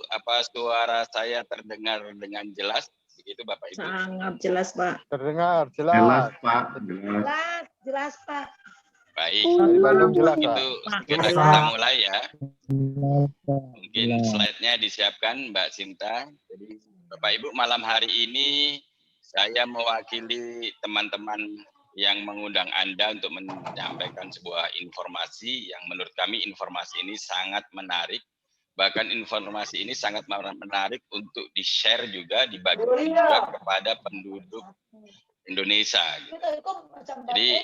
apa suara saya terdengar dengan jelas? Begitu Bapak Ibu? Sangat jelas, Pak. Terdengar Jelas, jelas. Pak. Jelas. Jelas, Pak. Baik, Dari Bandung jelas, itu Pak. kita mulai ya. Mungkin slide-nya disiapkan Mbak Sinta. Jadi Bapak Ibu, malam hari ini saya mewakili teman-teman yang mengundang Anda untuk menyampaikan sebuah informasi yang menurut kami informasi ini sangat menarik. Bahkan informasi ini sangat menarik untuk di-share juga, dibagi juga kepada penduduk Indonesia. Jadi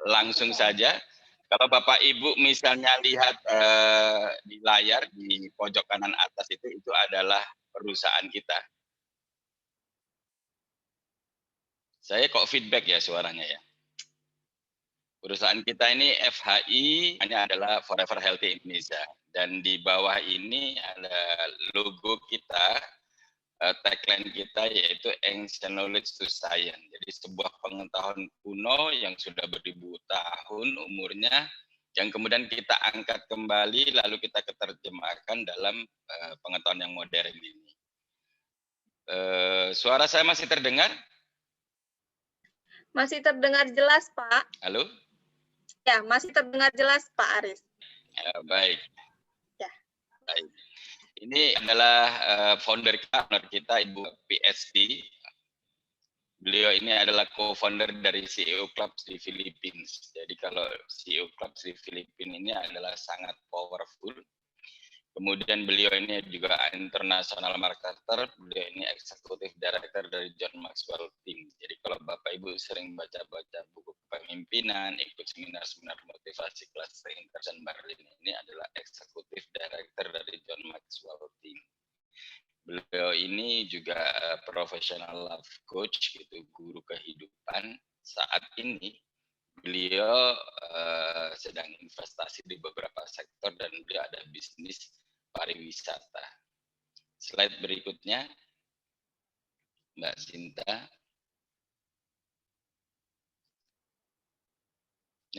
langsung saja, kalau Bapak Ibu misalnya lihat di layar di pojok kanan atas itu adalah perusahaan kita. Saya kok feedback ya suaranya ya. Perusahaan kita ini FHI, ini adalah Forever Healthy Indonesia. Dan di bawah ini ada logo kita, tagline kita yaitu Ancient Knowledge to Science. Jadi sebuah pengetahuan kuno yang sudah beribu tahun umurnya, yang kemudian kita angkat kembali lalu kita keterjemahkan dalam pengetahuan yang modern ini. Suara saya masih terdengar? Masih terdengar jelas, Pak. Halo? Ya, masih terdengar jelas, Pak Aris. Ya, baik. Ya. Baik. Ini adalah founder kita, Ibu PSD. Beliau ini adalah co-founder dari CEO Clubs di Philippines. Jadi kalau CEO Clubs di Philippines ini adalah sangat powerful. Kemudian beliau ini juga international marketer, beliau ini eksekutif director dari John Maxwell Team. Jadi kalau Bapak Ibu sering baca-baca buku kepemimpinan, ikut seminar-seminar motivasi kelas International Berlin, ini adalah eksekutif director dari John Maxwell Team. Beliau ini juga professional life coach, gitu, guru kehidupan. Saat ini beliau sedang investasi di beberapa sektor dan beliau ada bisnis pariwisata. Slide berikutnya, Mbak Sinta.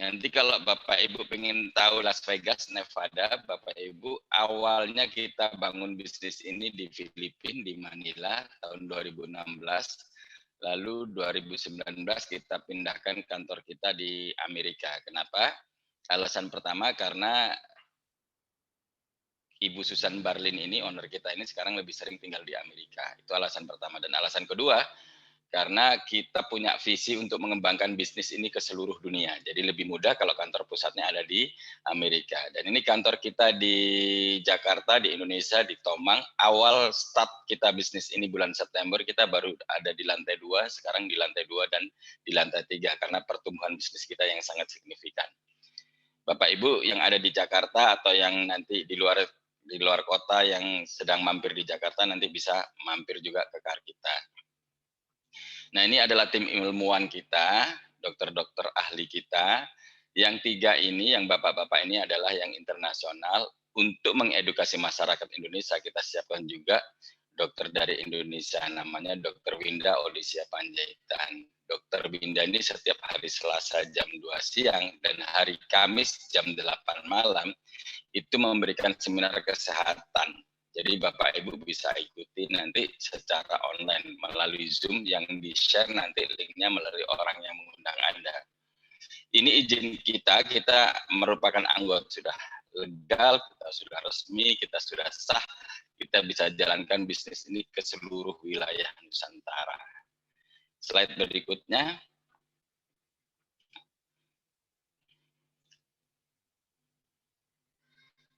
Nanti kalau Bapak Ibu pengen tahu Las Vegas, Nevada, Bapak Ibu, awalnya kita bangun bisnis ini di Filipina, di Manila, tahun 2016. Lalu 2019 kita pindahkan kantor kita di Amerika. Kenapa? Alasan pertama karena Ibu Susan Barlin ini, owner kita ini sekarang lebih sering tinggal di Amerika. Itu alasan pertama. Dan alasan kedua, karena kita punya visi untuk mengembangkan bisnis ini ke seluruh dunia. Jadi lebih mudah kalau kantor pusatnya ada di Amerika. Dan ini kantor kita di Jakarta, di Indonesia, di Tomang. Awal start kita bisnis ini bulan September, kita baru ada di lantai 2, sekarang di lantai 2 dan di lantai 3, karena pertumbuhan bisnis kita yang sangat signifikan. Bapak Ibu yang ada di Jakarta atau yang nanti di luar kota yang sedang mampir di Jakarta nanti bisa mampir juga ke kantor kita. Nah, ini adalah tim ilmuwan kita, dokter-dokter ahli kita. Yang 3 ini, yang bapak-bapak ini adalah yang internasional. Untuk mengedukasi masyarakat Indonesia, kita siapkan juga dokter dari Indonesia, namanya Dr. Winda Odisya Panjaitan. Dr. Winda ini setiap hari Selasa jam 2 siang dan hari Kamis jam 8 malam itu memberikan seminar kesehatan. Jadi Bapak Ibu bisa ikuti nanti secara online melalui Zoom yang di-share nanti linknya melalui orang yang mengundang Anda. Ini izin kita merupakan anggota sudah legal, kita sudah resmi, kita sudah sah, kita bisa jalankan bisnis ini ke seluruh wilayah Nusantara. Slide berikutnya.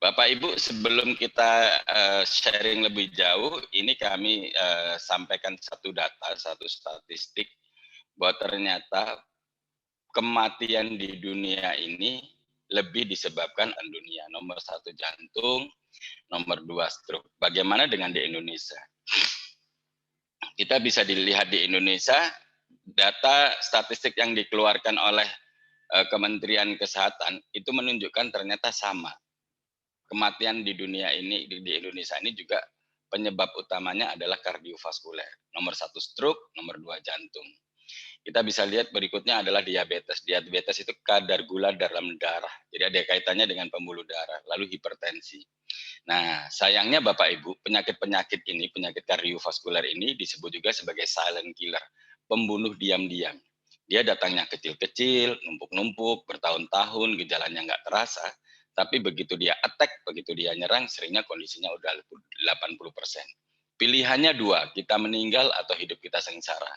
Bapak Ibu, sebelum kita sharing lebih jauh, ini kami sampaikan satu data, satu statistik, bahwa ternyata kematian di dunia ini lebih disebabkan anemia. Nomor 1 jantung, nomor 2 stroke. Bagaimana dengan di Indonesia? Kita bisa dilihat di Indonesia, data statistik yang dikeluarkan oleh Kementerian Kesehatan itu menunjukkan ternyata sama. Kematian di dunia ini, di Indonesia ini juga penyebab utamanya adalah kardiovaskuler. Nomor 1 stroke, nomor 2 jantung. Kita bisa lihat berikutnya adalah diabetes. Diabetes itu kadar gula dalam darah. Jadi ada kaitannya dengan pembuluh darah. Lalu hipertensi. Nah, sayangnya Bapak Ibu, penyakit-penyakit ini, penyakit kardiovaskuler ini disebut juga sebagai silent killer, pembunuh diam-diam. Dia datangnya kecil-kecil, numpuk-numpuk, bertahun-tahun, gejalanya nggak terasa, tapi begitu dia attack, begitu dia nyerang, seringnya kondisinya udah 80%. Pilihannya dua, kita meninggal atau hidup kita sengsara.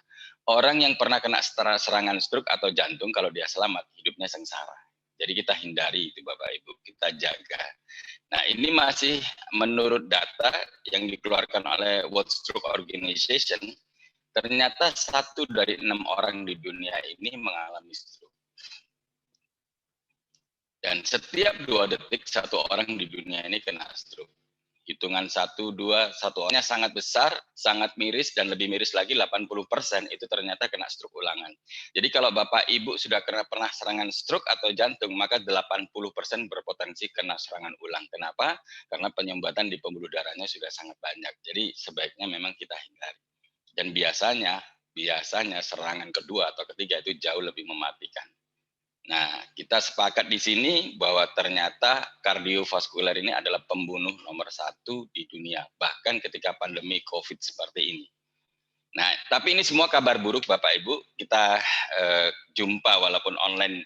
Orang yang pernah kena serangan stroke atau jantung, kalau dia selamat, hidupnya sengsara. Jadi kita hindari itu Bapak Ibu, kita jaga. Nah, ini masih menurut data yang dikeluarkan oleh World Stroke Organization, ternyata 1 dari 6 orang di dunia ini mengalami stroke. Dan setiap 2 detik 1 orang di dunia ini kena stroke. Hitungan 1, 2, 1 orangnya sangat besar, sangat miris, dan lebih miris lagi 80% itu ternyata kena stroke ulangan. Jadi kalau Bapak Ibu sudah pernah serangan stroke atau jantung, maka 80% berpotensi kena serangan ulang. Kenapa? Karena penyumbatan di pembuluh darahnya sudah sangat banyak. Jadi sebaiknya memang kita hindari. Dan biasanya serangan kedua atau ketiga itu jauh lebih mematikan. Nah, kita sepakat di sini bahwa ternyata kardiovaskuler ini adalah pembunuh nomor 1 di dunia, bahkan ketika pandemi COVID seperti ini. Nah, tapi ini semua kabar buruk Bapak Ibu, kita jumpa walaupun online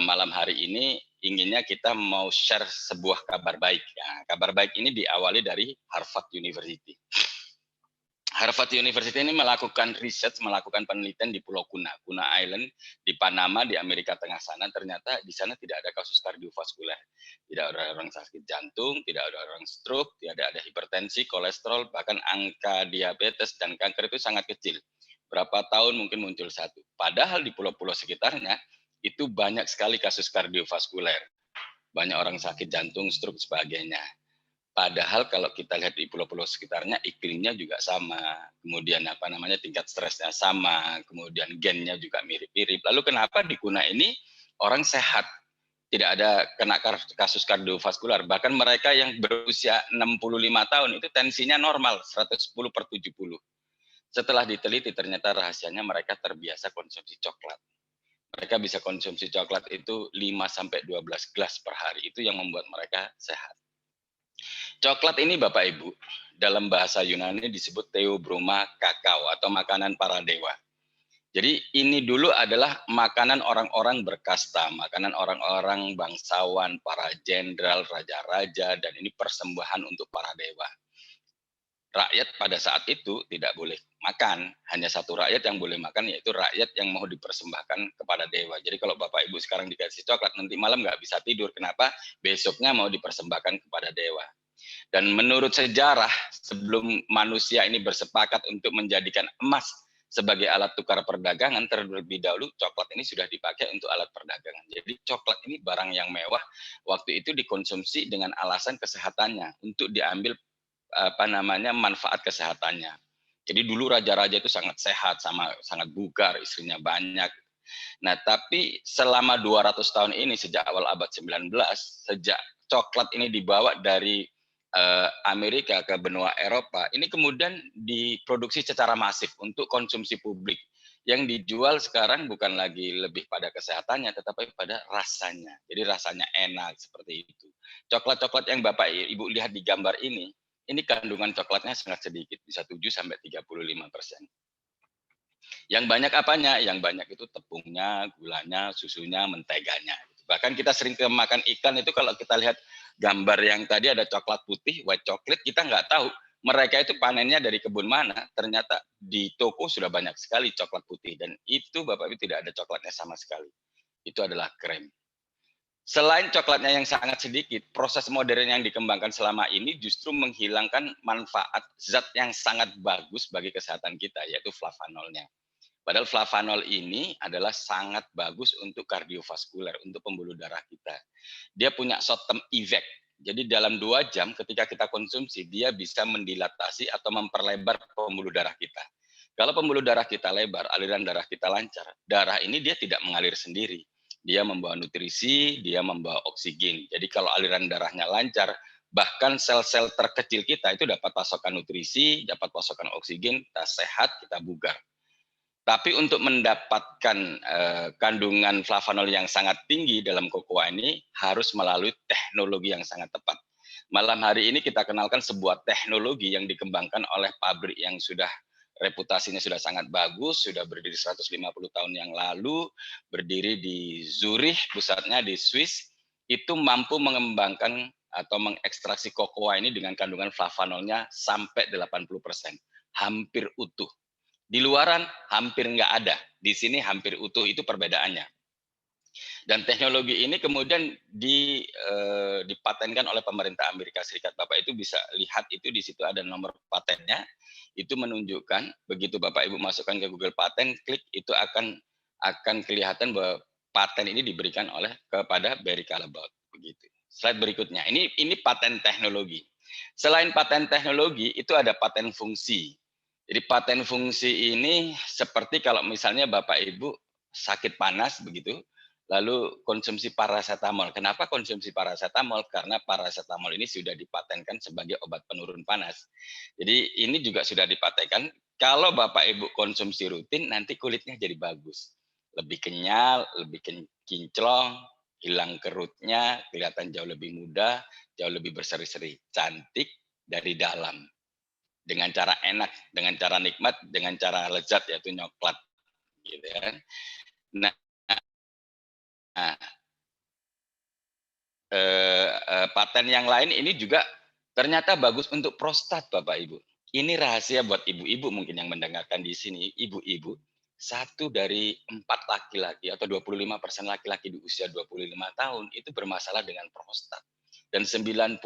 malam hari ini, inginnya kita mau share sebuah kabar baik. Ya, kabar baik ini diawali dari Harvard University. Harvard University ini melakukan riset, melakukan penelitian di Pulau Kuna Island, di Panama, di Amerika Tengah sana. Ternyata di sana tidak ada kasus kardiovaskuler. Tidak ada orang sakit jantung, tidak ada orang stroke, tidak ada hipertensi, kolesterol, bahkan angka diabetes dan kanker itu sangat kecil. Berapa tahun mungkin muncul 1. Padahal di pulau-pulau sekitarnya, itu banyak sekali kasus kardiovaskuler. Banyak orang sakit jantung, stroke, sebagainya. Padahal kalau kita lihat di pulau-pulau sekitarnya iklimnya juga sama, kemudian tingkat stresnya sama, kemudian gennya juga mirip-mirip. Lalu kenapa di Kuna ini orang sehat, tidak ada kena kasus kardiovaskular, bahkan mereka yang berusia 65 tahun itu tensinya normal 110/70. Setelah diteliti ternyata rahasianya mereka terbiasa konsumsi coklat. Mereka bisa konsumsi coklat itu 5-12 gelas per hari, itu yang membuat mereka sehat. Coklat ini Bapak Ibu, dalam bahasa Yunani disebut Theobroma kakao atau makanan para dewa. Jadi ini dulu adalah makanan orang-orang berkasta, makanan orang-orang bangsawan, para jenderal, raja-raja, dan ini persembahan untuk para dewa. Rakyat pada saat itu tidak boleh makan, hanya satu rakyat yang boleh makan, yaitu rakyat yang mau dipersembahkan kepada dewa. Jadi kalau Bapak Ibu sekarang dikasih coklat, nanti malam nggak bisa tidur. Kenapa? Besoknya mau dipersembahkan kepada dewa. Dan menurut sejarah, sebelum manusia ini bersepakat untuk menjadikan emas sebagai alat tukar perdagangan, terlebih dahulu coklat ini sudah dipakai untuk alat perdagangan. Jadi coklat ini barang yang mewah, waktu itu dikonsumsi dengan alasan kesehatannya, untuk diambil manfaat kesehatannya. Jadi dulu raja-raja itu sangat sehat, sangat bugar, istrinya banyak. Nah, tapi selama 200 tahun ini, sejak awal abad 19, sejak coklat ini dibawa dari Amerika ke benua Eropa, ini kemudian diproduksi secara masif untuk konsumsi publik. Yang dijual sekarang bukan lagi lebih pada kesehatannya, tetapi pada rasanya. Jadi rasanya enak, seperti itu. Coklat-coklat yang Bapak Ibu lihat di gambar ini kandungan coklatnya sangat sedikit, bisa 7-35%. Yang banyak apanya? Yang banyak itu tepungnya, gulanya, susunya, menteganya. Bahkan kita sering makan ikan itu, kalau kita lihat gambar yang tadi ada coklat putih, white chocolate, kita nggak tahu mereka itu panennya dari kebun mana. Ternyata di toko sudah banyak sekali coklat putih, dan itu Bapak Ibu tidak ada coklatnya sama sekali. Itu adalah krem. Selain coklatnya yang sangat sedikit, proses modern yang dikembangkan selama ini justru menghilangkan manfaat zat yang sangat bagus bagi kesehatan kita, yaitu flavanolnya. Padahal flavanol ini adalah sangat bagus untuk kardiovaskuler, untuk pembuluh darah kita. Dia punya short term effect. Jadi dalam 2 jam ketika kita konsumsi, dia bisa mendilatasi atau memperlebar pembuluh darah kita. Kalau pembuluh darah kita lebar, aliran darah kita lancar, darah ini dia tidak mengalir sendiri. Dia membawa nutrisi, dia membawa oksigen. Jadi kalau aliran darahnya lancar, bahkan sel-sel terkecil kita itu dapat pasokan nutrisi, dapat pasokan oksigen, kita sehat, kita bugar. Tapi untuk mendapatkan kandungan flavanol yang sangat tinggi dalam kokoa ini harus melalui teknologi yang sangat tepat. Malam hari ini kita kenalkan sebuah teknologi yang dikembangkan oleh pabrik yang sudah reputasinya sudah sangat bagus, sudah berdiri 150 tahun yang lalu, berdiri di Zurich, pusatnya di Swiss, itu mampu mengembangkan atau mengekstraksi kokoa ini dengan kandungan flavanolnya sampai 80%, hampir utuh. Di luaran hampir nggak ada, di sini hampir utuh, itu perbedaannya. Dan teknologi ini kemudian dipatenkan oleh pemerintah Amerika Serikat. Bapak itu bisa lihat itu di situ ada nomor patennya, itu menunjukkan begitu Bapak Ibu masukkan ke Google Paten, klik itu akan kelihatan bahwa paten ini diberikan oleh kepada Barry Callebaut begitu. Slide berikutnya, ini paten teknologi. Selain paten teknologi itu ada paten fungsi. Jadi paten fungsi ini seperti kalau misalnya Bapak Ibu sakit panas begitu, lalu konsumsi parasetamol. Kenapa konsumsi parasetamol? Karena parasetamol ini sudah dipatenkan sebagai obat penurun panas. Jadi ini juga sudah dipatenkan. Kalau Bapak Ibu konsumsi rutin, nanti kulitnya jadi bagus. Lebih kenyal, lebih kinclong, hilang kerutnya, kelihatan jauh lebih muda, jauh lebih berseri-seri, cantik dari dalam. Dengan cara enak, dengan cara nikmat, dengan cara lezat yaitu nyoklat, gitu kan. Nah, paten yang lain ini juga ternyata bagus untuk prostat, Bapak Ibu. Ini rahasia buat ibu-ibu mungkin yang mendengarkan di sini, ibu-ibu. 1 dari 4 laki-laki atau 25% laki-laki di usia 25 tahun itu bermasalah dengan prostat. Dan 95%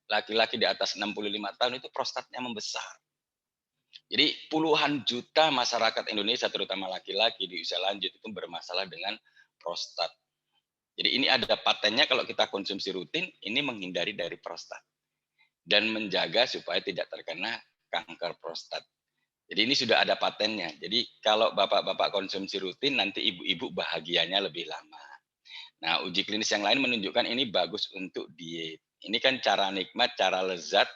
laki-laki di atas 65 tahun itu prostatnya membesar. Jadi puluhan juta masyarakat Indonesia, terutama laki-laki di usia lanjut itu bermasalah dengan prostat. Jadi ini ada patennya kalau kita konsumsi rutin, ini menghindari dari prostat. Dan menjaga supaya tidak terkena kanker prostat. Jadi ini sudah ada patennya. Jadi kalau bapak-bapak konsumsi rutin, nanti ibu-ibu bahagianya lebih lama. Nah, uji klinis yang lain menunjukkan ini bagus untuk diet. Ini kan cara nikmat, cara lezat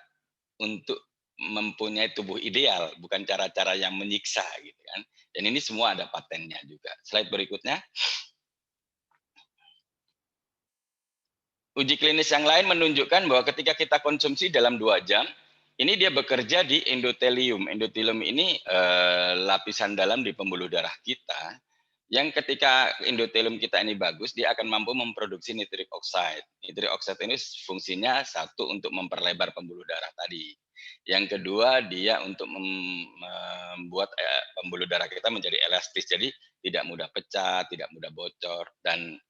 untuk mempunyai tubuh ideal, bukan cara-cara yang menyiksa gitu kan. Dan ini semua ada patennya juga. Slide berikutnya. Uji klinis yang lain menunjukkan bahwa ketika kita konsumsi dalam 2 jam, ini dia bekerja di endotelium. Endotelium ini lapisan dalam di pembuluh darah kita, yang ketika endotelium kita ini bagus, dia akan mampu memproduksi nitric oxide. Nitric oxide ini fungsinya satu untuk memperlebar pembuluh darah tadi. Yang kedua, dia untuk membuat pembuluh darah kita menjadi elastis, jadi tidak mudah pecah, tidak mudah bocor, dan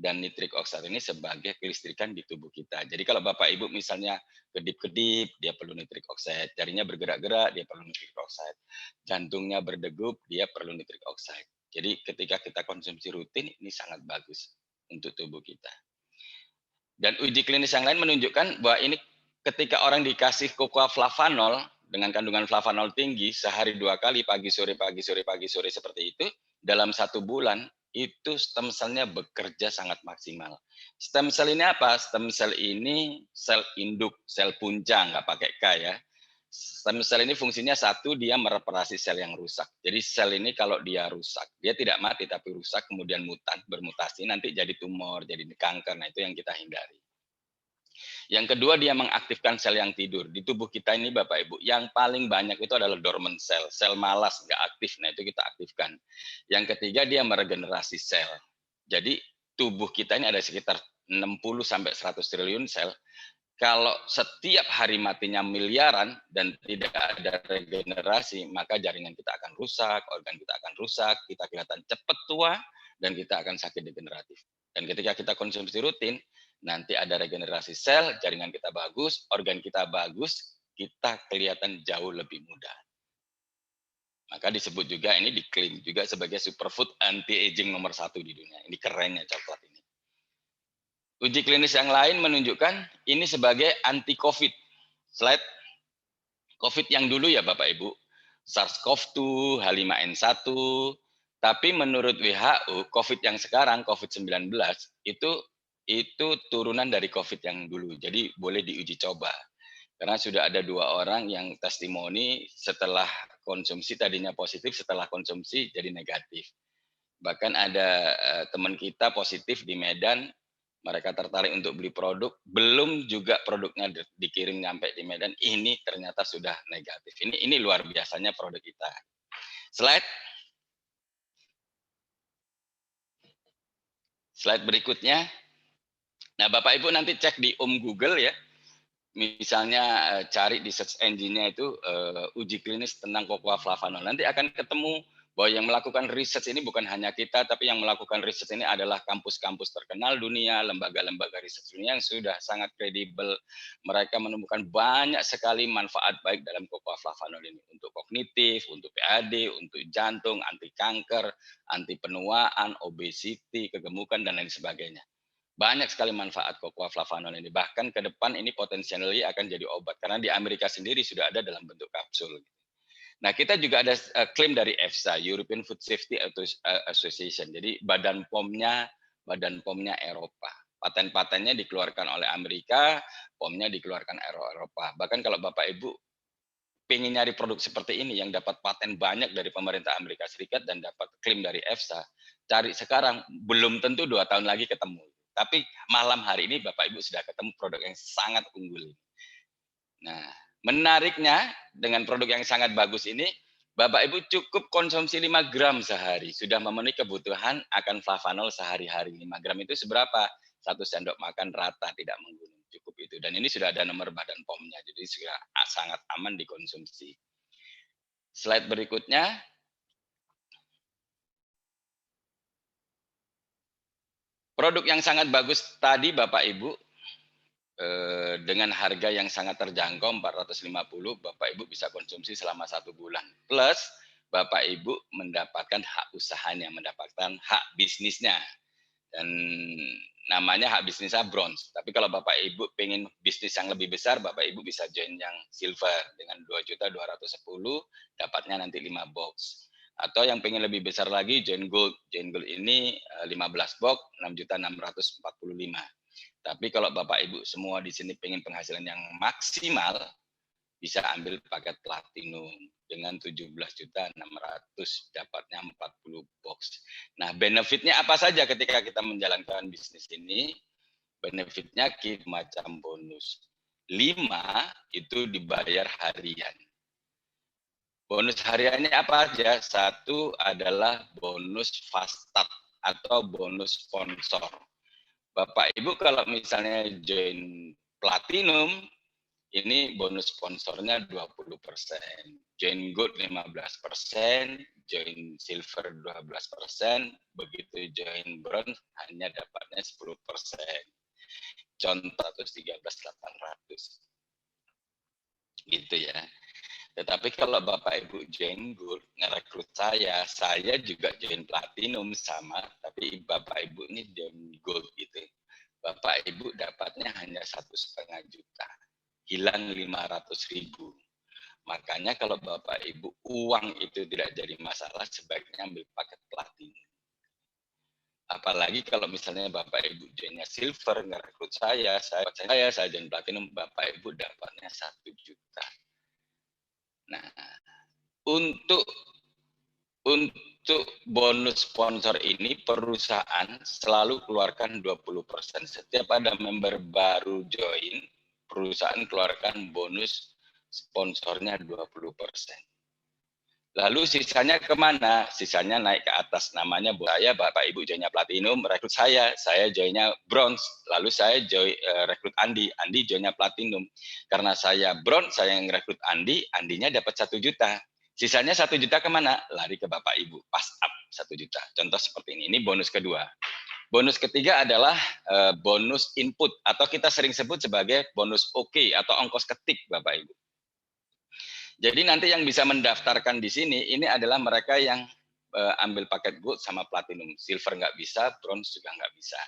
nitric oxide ini sebagai kelistrikan di tubuh kita. Jadi kalau Bapak Ibu misalnya kedip-kedip, dia perlu nitric oxide. Jarinya bergerak-gerak, dia perlu nitric oxide. Jantungnya berdegup, dia perlu nitric oxide. Jadi ketika kita konsumsi rutin, ini sangat bagus untuk tubuh kita. Dan uji klinis yang lain menunjukkan bahwa ini ketika orang dikasih kokoa flavanol dengan kandungan flavanol tinggi sehari 2 kali pagi sore seperti itu, dalam 1 bulan itu stem cell-nya bekerja sangat maksimal. Stem cell ini apa? Stem cell ini sel induk, sel punca, nggak pakai K ya. Stem cell ini fungsinya satu, dia mereparasi sel yang rusak. Jadi sel ini kalau dia rusak, dia tidak mati tapi rusak kemudian bermutasi, nanti jadi tumor, jadi kanker. Nah itu yang kita hindari. Yang kedua, dia mengaktifkan sel yang tidur. Di tubuh kita ini Bapak Ibu, yang paling banyak itu adalah dormant cell, sel malas, nggak aktif. Nah itu kita aktifkan. Yang ketiga, dia meregenerasi sel. Jadi tubuh kita ini ada sekitar 60-100 triliun sel. Kalau setiap hari matinya miliaran dan tidak ada regenerasi, maka jaringan kita akan rusak, organ kita akan rusak, kita kelihatan cepat tua, dan kita akan sakit degeneratif. Dan ketika kita konsumsi rutin, nanti ada regenerasi sel, jaringan kita bagus, organ kita bagus, kita kelihatan jauh lebih muda. Maka disebut juga, ini diklaim juga sebagai superfood anti-aging nomor 1 di dunia. Ini kerennya coklat ini. Uji klinis yang lain menunjukkan ini sebagai anti-COVID. Slide. COVID yang dulu ya Bapak Ibu, SARS-CoV-2, H5N1, tapi menurut WHO, COVID yang sekarang, COVID-19, itu turunan dari COVID yang dulu. Jadi boleh diuji coba. Karena sudah ada 2 orang yang testimoni setelah konsumsi tadinya positif, setelah konsumsi jadi negatif. Bahkan ada teman kita positif di Medan, mereka tertarik untuk beli produk, belum juga produknya dikirim nyampe di Medan, ini ternyata sudah negatif. Ini luar biasanya produk kita. Slide berikutnya. Nah, Bapak Ibu nanti cek di Google ya. Misalnya cari di search engine-nya itu uji klinis tentang cocoa flavanol. Nanti akan ketemu bahwa yang melakukan riset ini bukan hanya kita, tapi yang melakukan riset ini adalah kampus-kampus terkenal dunia, lembaga-lembaga riset dunia yang sudah sangat kredibel. Mereka menemukan banyak sekali manfaat baik dalam cocoa flavanol ini untuk kognitif, untuk PAD, untuk jantung, anti kanker, anti penuaan, obesiti, kegemukan dan lain sebagainya. Banyak sekali manfaat cocoa flavanol ini. Bahkan ke depan ini potensialnya akan jadi obat karena di Amerika sendiri sudah ada dalam bentuk kapsul. Nah, kita juga ada klaim dari EFSA, European Food Safety Association. Jadi Badan POM-nya Eropa. Paten-patennya dikeluarkan oleh Amerika, POM-nya dikeluarkan Eropa. Bahkan kalau Bapak Ibu pengen nyari produk seperti ini yang dapat paten banyak dari pemerintah Amerika Serikat dan dapat klaim dari EFSA, cari sekarang belum tentu 2 tahun lagi ketemu. Tapi malam hari ini Bapak Ibu sudah ketemu produk yang sangat unggul. Nah, menariknya dengan produk yang sangat bagus ini, Bapak Ibu cukup konsumsi 5 gram sehari. Sudah memenuhi kebutuhan akan flavanol sehari-hari. 5 gram itu seberapa? 1 sendok makan rata, tidak menggunung. Cukup itu. Dan ini sudah ada nomor badan POM-nya. Jadi sudah sangat aman dikonsumsi. Slide berikutnya. Produk yang sangat bagus tadi Bapak Ibu, dengan harga yang sangat terjangkau 450, Bapak Ibu bisa konsumsi selama 1 bulan. Plus Bapak Ibu mendapatkan hak usahanya, mendapatkan hak bisnisnya. Dan namanya hak bisnisnya bronze. Tapi kalau Bapak Ibu pengen bisnis yang lebih besar, Bapak Ibu bisa join yang silver dengan 2.210, dapatnya nanti 5 box. Atau yang pengen lebih besar lagi, join gold. Join gold ini 15 box, 6.645. Tapi kalau Bapak Ibu semua di sini pengen penghasilan yang maksimal, bisa ambil paket platinum dengan 17.600, dapatnya 40 box. Nah, benefitnya apa saja ketika kita menjalankan bisnis ini? Benefitnya macam bonus. 5 itu dibayar harian. Bonus hariannya apa aja? 1 adalah bonus fast start atau bonus sponsor. Bapak Ibu kalau misalnya join platinum, ini bonus sponsornya 20%, join gold 15%, join silver 12%, begitu join bronze hanya dapatnya 10%. Contoh 13.800. Gitu ya. Tetapi kalau Bapak Ibu join gold, ngerekrut saya juga join platinum sama, tapi Bapak Ibu ini join gold gitu. Bapak Ibu dapatnya hanya 1,5 juta, hilang 500.000. Makanya kalau Bapak Ibu uang itu tidak jadi masalah, sebaiknya ambil paket platinum. Apalagi kalau misalnya Bapak Ibu joinnya silver, ngerekrut saya join platinum, Bapak Ibu dapatnya 1 juta. Nah, untuk bonus sponsor ini perusahaan selalu keluarkan 20%. Setiap ada member baru join, perusahaan keluarkan bonus sponsornya 20%. Lalu sisanya kemana? Sisanya naik ke atas. Namanya saya, Bapak Ibu joinnya platinum, rekrut saya joinnya bronze. Lalu saya rekrut Andi joinnya platinum. Karena saya bronze, saya yang rekrut Andinya dapat 1 juta. Sisanya 1 juta kemana? Lari ke Bapak Ibu, pas up 1 juta. Contoh seperti ini bonus kedua. Bonus ketiga adalah bonus input, atau kita sering sebut sebagai bonus OK atau ongkos ketik Bapak Ibu. Jadi nanti yang bisa mendaftarkan di sini, ini adalah mereka yang ambil paket gold sama platinum. Silver nggak bisa, bronze juga nggak bisa.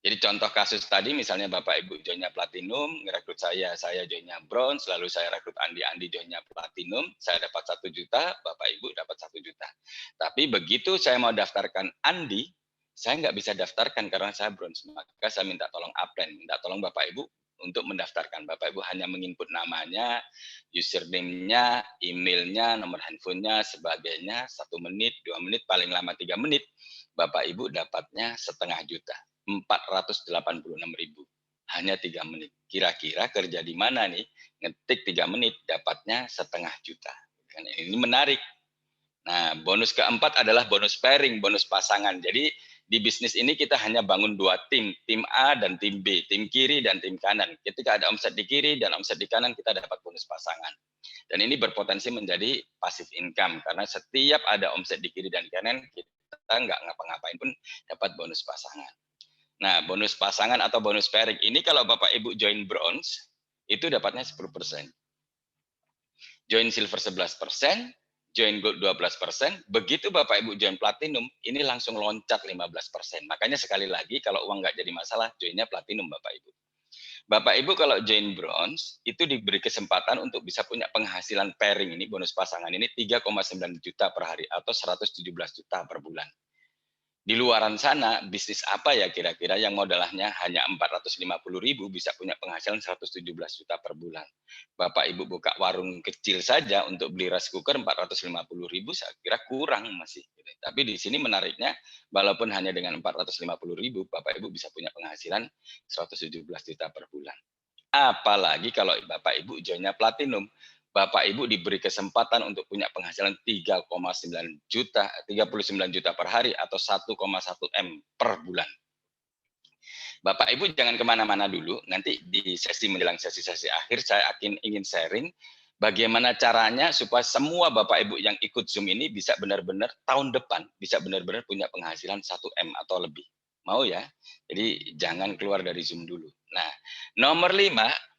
Jadi contoh kasus tadi, misalnya Bapak Ibu joinnya platinum, ngerekrut saya joinnya bronze, lalu saya rekrut Andi joinnya platinum, saya dapat 1 juta, Bapak Ibu dapat 1 juta. Tapi begitu saya mau daftarkan Andi, saya nggak bisa daftarkan karena saya bronze. Maka saya minta tolong upline, minta tolong Bapak Ibu untuk mendaftarkan. Bapak Ibu hanya menginput namanya, username-nya, emailnya, nomor handphonenya, sebagainya, 1 menit, 2 menit, paling lama 3 menit, Bapak Ibu dapatnya 500 juta, 486.000. Hanya 3 menit. Kira-kira kerja di mana nih? Ngetik 3 menit, dapatnya 500 juta. Ini menarik. Nah, bonus keempat adalah bonus pairing, bonus pasangan. Jadi di bisnis ini kita hanya bangun 2 tim A dan tim B, tim kiri dan tim kanan. Ketika ada omset di kiri dan omset di kanan, kita dapat bonus pasangan. Dan ini berpotensi menjadi passive income, karena setiap ada omset di kiri dan kanan, kita nggak ngapa-ngapain pun dapat bonus pasangan. Nah, bonus pasangan atau bonus pairing ini kalau Bapak Ibu join bronze, itu dapatnya 10%. Join silver 11%, join gold 12%, begitu Bapak Ibu join platinum, ini langsung loncat 15%. Makanya sekali lagi, kalau uang nggak jadi masalah, joinnya platinum Bapak Ibu. Bapak Ibu kalau join bronze, itu diberi kesempatan untuk bisa punya penghasilan pairing ini, bonus pasangan ini 3,9 juta per hari, atau 117 juta per bulan. Di luaran sana, bisnis apa ya kira-kira yang modalnya hanya 450.000 bisa punya penghasilan 117 juta per bulan. Bapak Ibu buka warung kecil saja untuk beli rice cooker 450.000 saya kira kurang masih. Tapi di sini menariknya, walaupun hanya dengan 450.000, Bapak Ibu bisa punya penghasilan 117 juta per bulan. Apalagi kalau Bapak Ibu joinnya platinum, Bapak Ibu diberi kesempatan untuk punya penghasilan 39 juta per hari atau 1,1 M per bulan. Bapak Ibu jangan kemana-mana dulu, nanti di sesi menjelang sesi-sesi akhir saya ingin sharing bagaimana caranya supaya semua Bapak Ibu yang ikut Zoom ini bisa benar-benar tahun depan bisa benar-benar punya penghasilan 1 M atau lebih. Mau ya? Jadi jangan keluar dari Zoom dulu. Nah, nomor 5,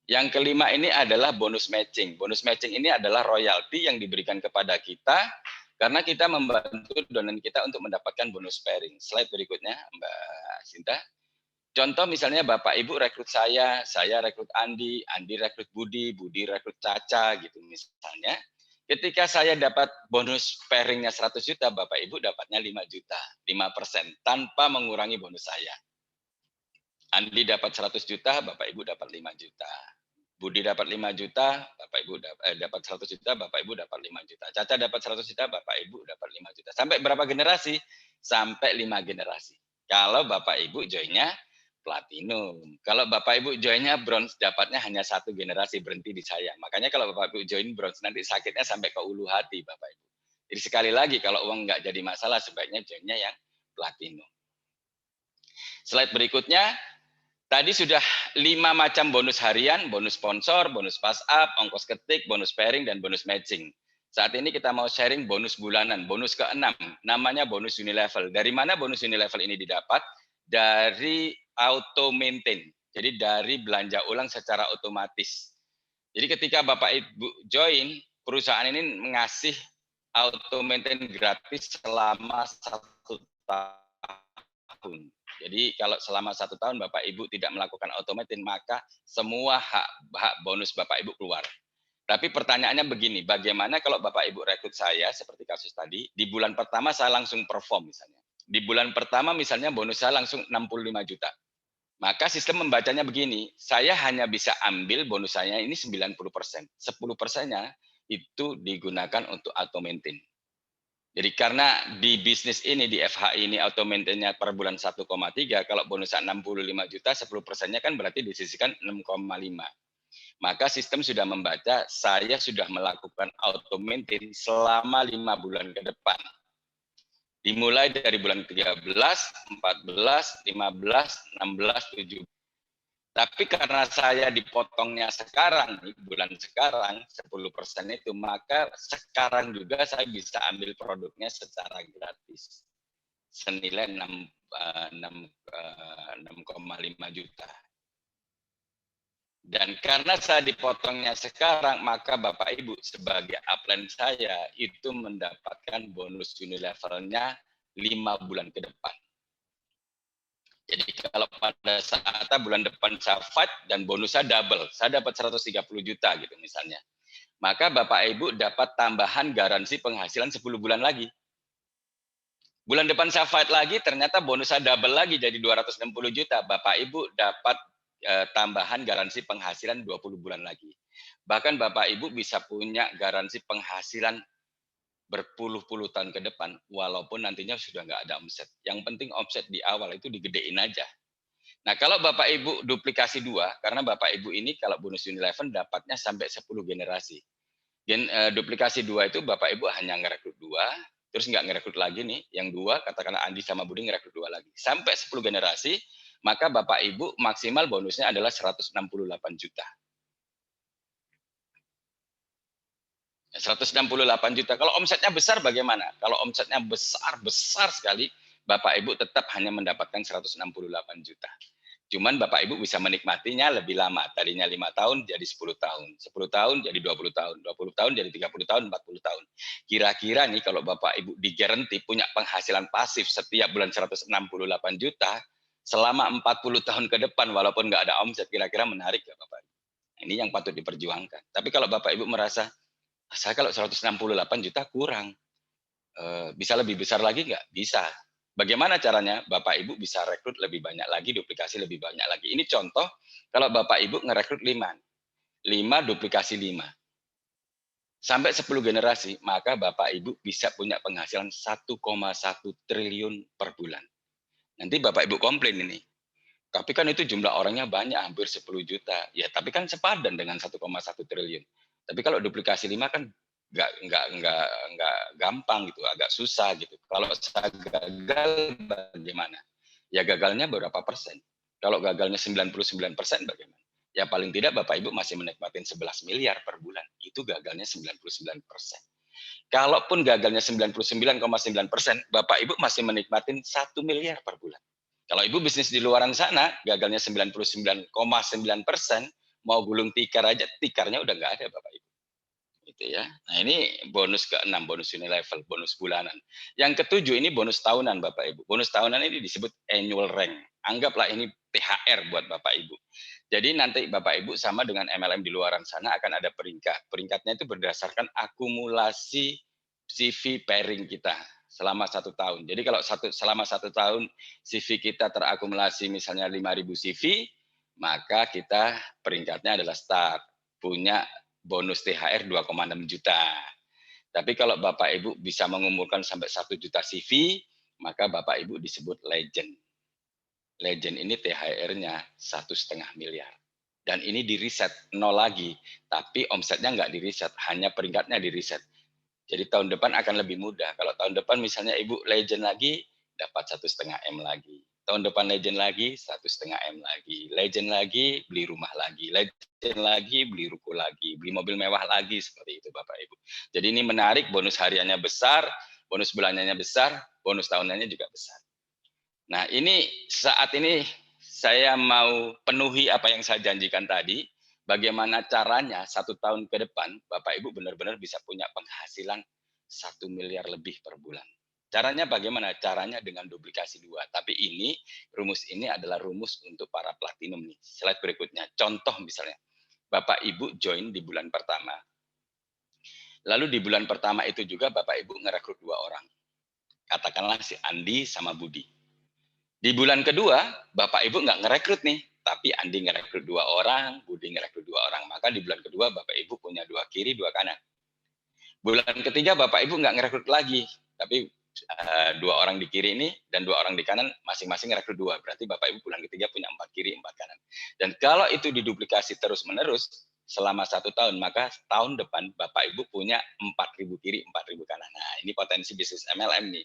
yang kelima ini adalah bonus matching. Bonus matching ini adalah royalti yang diberikan kepada kita karena kita membantu donan kita untuk mendapatkan bonus pairing. Slide berikutnya, Mbak Sinta. Contoh misalnya Bapak Ibu rekrut saya rekrut Andi rekrut Budi rekrut Caca gitu misalnya. Ketika saya dapat bonus pairingnya 100 juta, Bapak Ibu dapatnya 5 juta, 5% tanpa mengurangi bonus saya. Andi dapat 100 juta, Bapak Ibu dapat 5 juta. Budi dapat 5 juta, Bapak Ibu dapat 100 juta, Bapak Ibu dapat 5 juta. Caca dapat 100 juta, Bapak Ibu dapat 5 juta. Sampai berapa generasi? Sampai 5 generasi. Kalau Bapak Ibu joinnya platinum. Kalau Bapak Ibu joinnya bronze, dapatnya hanya 1 generasi, berhenti di saya. Makanya kalau Bapak Ibu join bronze, nanti sakitnya sampai ke ulu hati Bapak Ibu. Jadi sekali lagi, kalau uang nggak jadi masalah, sebaiknya joinnya yang platinum. Slide berikutnya, tadi sudah 5 macam bonus harian, bonus sponsor, bonus pass up, ongkos ketik, bonus pairing, dan bonus matching. Saat ini kita mau sharing bonus bulanan, bonus ke-6, namanya bonus Unilevel. Dari mana bonus Unilevel ini didapat? Dari auto maintain, jadi dari belanja ulang secara otomatis. Jadi ketika Bapak Ibu join, perusahaan ini mengasih auto maintain gratis selama 1 tahun. Jadi kalau selama 1 tahun Bapak Ibu tidak melakukan automating, maka semua hak bonus Bapak Ibu keluar. Tapi pertanyaannya begini, bagaimana kalau Bapak Ibu rekrut saya, seperti kasus tadi, di bulan pertama saya langsung perform misalnya. Di bulan pertama misalnya bonus saya langsung 65 juta. Maka sistem membacanya begini, saya hanya bisa ambil bonus saya ini 90%. 10%-nya itu digunakan untuk auto maintain. Jadi karena di bisnis ini, di FHI ini auto maintain-nya per bulan 1,3, kalau bonusnya 65 juta, 10%-nya kan berarti disisihkan 6,5. Maka sistem sudah membaca, saya sudah melakukan auto maintain selama 5 bulan ke depan. Dimulai dari bulan 13, 14, 15, 16, 17. Tapi karena saya dipotongnya sekarang, bulan sekarang, 10% itu, maka sekarang juga saya bisa ambil produknya secara gratis. Senilai 6,5 juta. Dan karena saya dipotongnya sekarang, maka Bapak Ibu sebagai upline saya itu mendapatkan bonus Unilevel-nya 5 bulan ke depan. Jadi kalau pada saat bulan depan saya fight dan bonusnya double, saya dapat 130 juta gitu misalnya. Maka Bapak Ibu dapat tambahan garansi penghasilan 10 bulan lagi. Bulan depan saya fight lagi, ternyata bonusnya double lagi jadi 260 juta. Bapak Ibu dapat tambahan garansi penghasilan 20 bulan lagi. Bahkan Bapak Ibu bisa punya garansi penghasilan berpuluh-puluh tahun ke depan, walaupun nantinya sudah nggak ada omset. Yang penting omset di awal itu digedein aja. Nah, kalau Bapak Ibu duplikasi 2, karena Bapak Ibu ini kalau bonus Unilever dapatnya sampai 10 generasi. Duplikasi 2 itu Bapak Ibu hanya ngerekrut 2, terus nggak ngerekrut lagi nih, yang 2, katakanlah Andi sama Budi ngerekrut 2 lagi. Sampai 10 generasi, maka Bapak Ibu maksimal bonusnya adalah 168 juta. 168 juta. Kalau omsetnya besar bagaimana? Kalau omsetnya besar sekali, Bapak Ibu tetap hanya mendapatkan 168 juta. Cuman Bapak Ibu bisa menikmatinya lebih lama. Tadinya 5 tahun jadi 10 tahun. 10 tahun jadi 20 tahun. 20 tahun jadi 30 tahun, 40 tahun. Kira-kira nih kalau Bapak Ibu digaranti punya penghasilan pasif setiap bulan 168 juta, selama 40 tahun ke depan walaupun nggak ada omset, kira-kira menarik nggak Bapak Ibu? Ini yang patut diperjuangkan. Tapi kalau Bapak Ibu merasa, saya kalau 168 juta kurang, bisa lebih besar lagi nggak? Bisa. Bagaimana caranya? Bapak Ibu bisa rekrut lebih banyak lagi, duplikasi lebih banyak lagi. Ini contoh kalau Bapak Ibu ngerekrut 5 duplikasi 5. Sampai 10 generasi, maka Bapak Ibu bisa punya penghasilan 1,1 triliun per bulan. Nanti Bapak Ibu komplain ini, tapi kan itu jumlah orangnya banyak, hampir 10 juta. Ya, tapi kan sepadan dengan 1,1 triliun. Tapi kalau duplikasi 5 kan nggak gampang gitu, agak susah gitu. Kalau saya gagal bagaimana? Ya gagalnya berapa persen? Kalau gagalnya 99% bagaimana? Ya paling tidak Bapak Ibu masih menikmatin 11 miliar per bulan. Itu gagalnya 99%. Kalaupun gagalnya 99,9%, Bapak Ibu masih menikmatin 1 miliar per bulan. Kalau Ibu bisnis di luaran sana, gagalnya 99,9%, mau gulung tikar aja, tikarnya udah nggak ada Bapak Ibu. Gitu ya. Nah ini bonus ke-6, bonus Unilevel, bonus bulanan. Yang ke-7 ini bonus tahunan Bapak Ibu. Bonus tahunan ini disebut annual rank. Anggaplah ini THR buat Bapak Ibu. Jadi nanti Bapak Ibu sama dengan MLM di luaran sana akan ada peringkat. Peringkatnya itu berdasarkan akumulasi CV pairing kita selama 1 tahun. Jadi kalau selama 1 tahun CV kita terakumulasi misalnya 5.000 CV, maka kita peringkatnya adalah start. Punya bonus THR 2,6 juta. Tapi kalau Bapak Ibu bisa mengumpulkan sampai 1 juta CV, maka Bapak Ibu disebut legend. Legend ini THR-nya 1,5 miliar. Dan ini di riset, nol lagi. Tapi omsetnya nggak di riset, hanya peringkatnya di riset. Jadi tahun depan akan lebih mudah. Kalau tahun depan misalnya Ibu legend lagi, dapat 1,5 M lagi. Tahun depan legend lagi, 1,5 M lagi. Legend lagi, beli rumah lagi. Legend lagi, beli ruko lagi. Beli mobil mewah lagi, seperti itu Bapak Ibu. Jadi ini menarik, bonus hariannya besar, bonus bulanannya besar, bonus tahunannya juga besar. Nah ini saat ini saya mau penuhi apa yang saya janjikan tadi. Bagaimana caranya 1 tahun ke depan Bapak Ibu benar-benar bisa punya penghasilan 1 miliar lebih per bulan. Caranya bagaimana? Caranya dengan duplikasi 2. Tapi rumus ini adalah rumus untuk para platinum nih. Slide berikutnya. Contoh misalnya, Bapak Ibu join di bulan pertama. Lalu di bulan pertama itu juga Bapak Ibu ngerekrut 2 orang. Katakanlah si Andi sama Budi. Di bulan kedua, Bapak Ibu nggak ngerekrut nih, tapi Andi ngerekrut 2 orang, Budi ngerekrut 2 orang. Maka di bulan kedua Bapak Ibu punya 2 kiri, 2 kanan. Bulan ketiga Bapak Ibu nggak ngerekrut lagi, tapi 2 orang di kiri ini dan 2 orang di kanan masing-masing ngerekrut 2. Berarti Bapak Ibu bulan ketiga punya 4 kiri, 4 kanan. Dan kalau itu diduplikasi terus-menerus selama 1 tahun, maka tahun depan Bapak Ibu punya 4.000 kiri, 4.000 kanan. Nah, ini potensi bisnis MLM nih.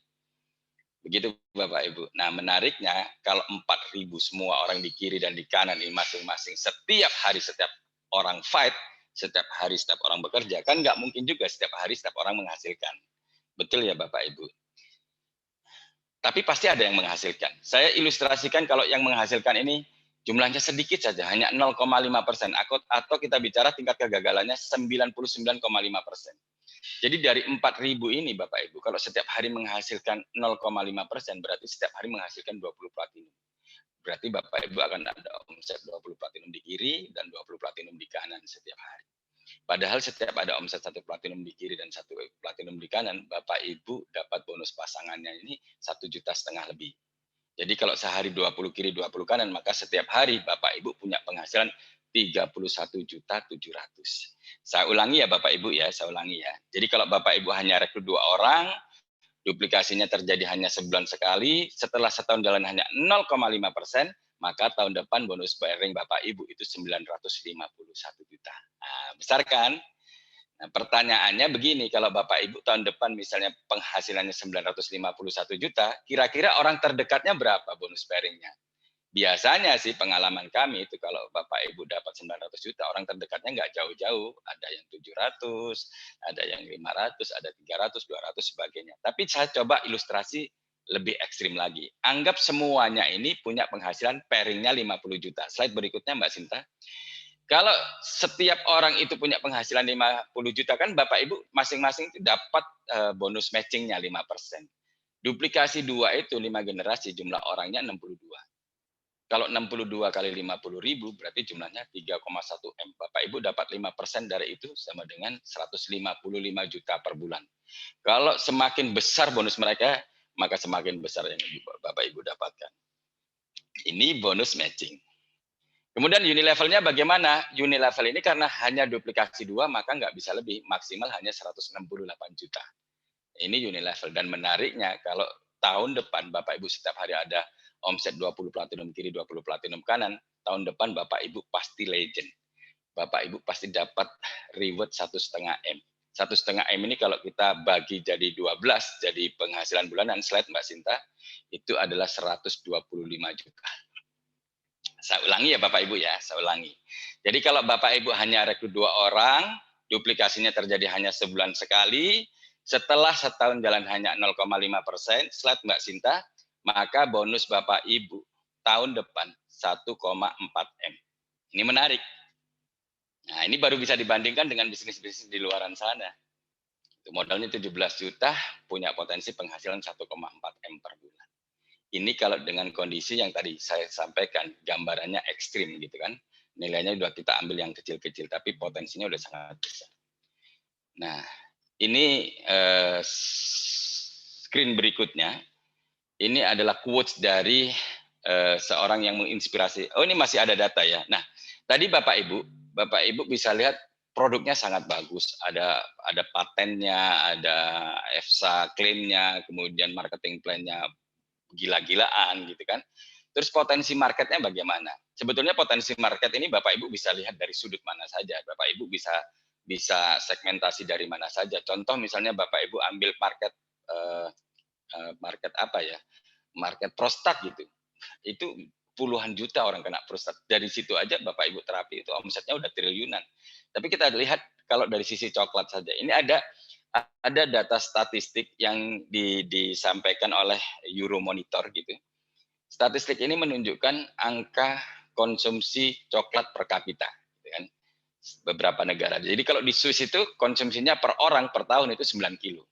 Begitu Bapak Ibu. Nah menariknya kalau 4.000 semua orang di kiri dan di kanan ini masing-masing setiap hari setiap orang fight, setiap hari setiap orang bekerja, kan nggak mungkin juga setiap hari setiap orang menghasilkan. Betul ya Bapak Ibu? Tapi pasti ada yang menghasilkan. Saya ilustrasikan kalau yang menghasilkan ini jumlahnya sedikit saja, hanya 0,5%. Atau kita bicara tingkat kegagalannya 99,5%. Jadi dari 4.000 ini Bapak Ibu, kalau setiap hari menghasilkan 0,5%, berarti setiap hari menghasilkan 20 platinum. Berarti Bapak Ibu akan ada omset 20 platinum di kiri dan 20 platinum di kanan setiap hari. Padahal setiap ada omset 1 platinum di kiri dan 1 platinum di kanan, Bapak Ibu dapat bonus pasangannya ini 1,5 juta lebih. Jadi kalau sehari 20 kiri 20 kanan, maka setiap hari Bapak Ibu punya penghasilan 31.700.000. Saya ulangi ya Bapak Ibu ya, saya ulangi ya. Jadi kalau Bapak Ibu hanya rekrut 2 orang, duplikasinya terjadi hanya sebulan sekali, setelah setahun jalan hanya 0,5%, maka tahun depan bonus bearing Bapak Ibu itu 951 juta. Nah, besar kan? Nah, pertanyaannya begini, kalau Bapak Ibu tahun depan misalnya penghasilannya 951 juta, kira-kira orang terdekatnya berapa bonus bearingnya? Biasanya sih pengalaman kami itu kalau Bapak Ibu dapat 900 juta, orang terdekatnya nggak jauh-jauh. Ada yang 700, ada yang 500, ada 300, 200, sebagainya. Tapi saya coba ilustrasi lebih ekstrim lagi. Anggap semuanya ini punya penghasilan pairingnya 50 juta. Slide berikutnya Mbak Sinta. Kalau setiap orang itu punya penghasilan 50 juta, kan Bapak Ibu masing-masing dapat bonus matchingnya 5%. Duplikasi 2 itu 5 generasi, jumlah orangnya 62. Kalau 62 kali 50.000 berarti jumlahnya 3,1 M. Bapak Ibu dapat 5% dari itu sama dengan 155 juta per bulan. Kalau semakin besar bonus mereka, maka semakin besar yang Bapak Ibu dapatkan. Ini bonus matching. Kemudian unilevelnya bagaimana? Unilevel ini karena hanya duplikasi 2, maka nggak bisa lebih, maksimal hanya 168 juta. Ini unilevel. Dan menariknya, kalau tahun depan Bapak Ibu setiap hari ada omset 20 platinum kiri, 20 platinum kanan, tahun depan Bapak Ibu pasti legend. Bapak Ibu pasti dapat reward 1,5 M. 1,5 M ini kalau kita bagi jadi 12, jadi penghasilan bulanan, slide Mbak Sinta, itu adalah 125 juta. Saya ulangi ya Bapak Ibu ya, saya ulangi. Jadi kalau Bapak Ibu hanya rekrut 2 orang, duplikasinya terjadi hanya sebulan sekali, setelah setahun jalan hanya 0,5%, slide Mbak Sinta, maka bonus Bapak Ibu tahun depan 1,4 M. Ini menarik. Nah, ini baru bisa dibandingkan dengan bisnis-bisnis di luaran sana. Modalnya 17 juta, punya potensi penghasilan 1,4 M per bulan. Ini kalau dengan kondisi yang tadi saya sampaikan, gambarannya ekstrim gitu kan. Nilainya sudah kita ambil yang kecil-kecil, tapi potensinya sudah sangat besar. Nah, ini screen berikutnya. Ini adalah quotes dari seorang yang menginspirasi. Oh, ini masih ada data ya. Nah, tadi Bapak Ibu bisa lihat produknya sangat bagus. Ada patennya, ada EFSA klaimnya, kemudian marketing plan-nya gila-gilaan gitu kan. Terus potensi marketnya bagaimana? Sebetulnya potensi market ini Bapak Ibu bisa lihat dari sudut mana saja. Bapak Ibu bisa segmentasi dari mana saja. Contoh misalnya Bapak Ibu ambil market apa ya? Market prostat gitu. Itu puluhan juta orang kena prostat. Dari situ aja Bapak Ibu terapi itu omsetnya udah triliunan. Tapi kita lihat kalau dari sisi coklat saja. Ini ada data statistik yang disampaikan oleh Euromonitor gitu. Statistik ini menunjukkan angka konsumsi coklat per kapita, gitu kan? Beberapa negara. Jadi kalau di Swiss itu konsumsinya per orang per tahun itu 9 kilo.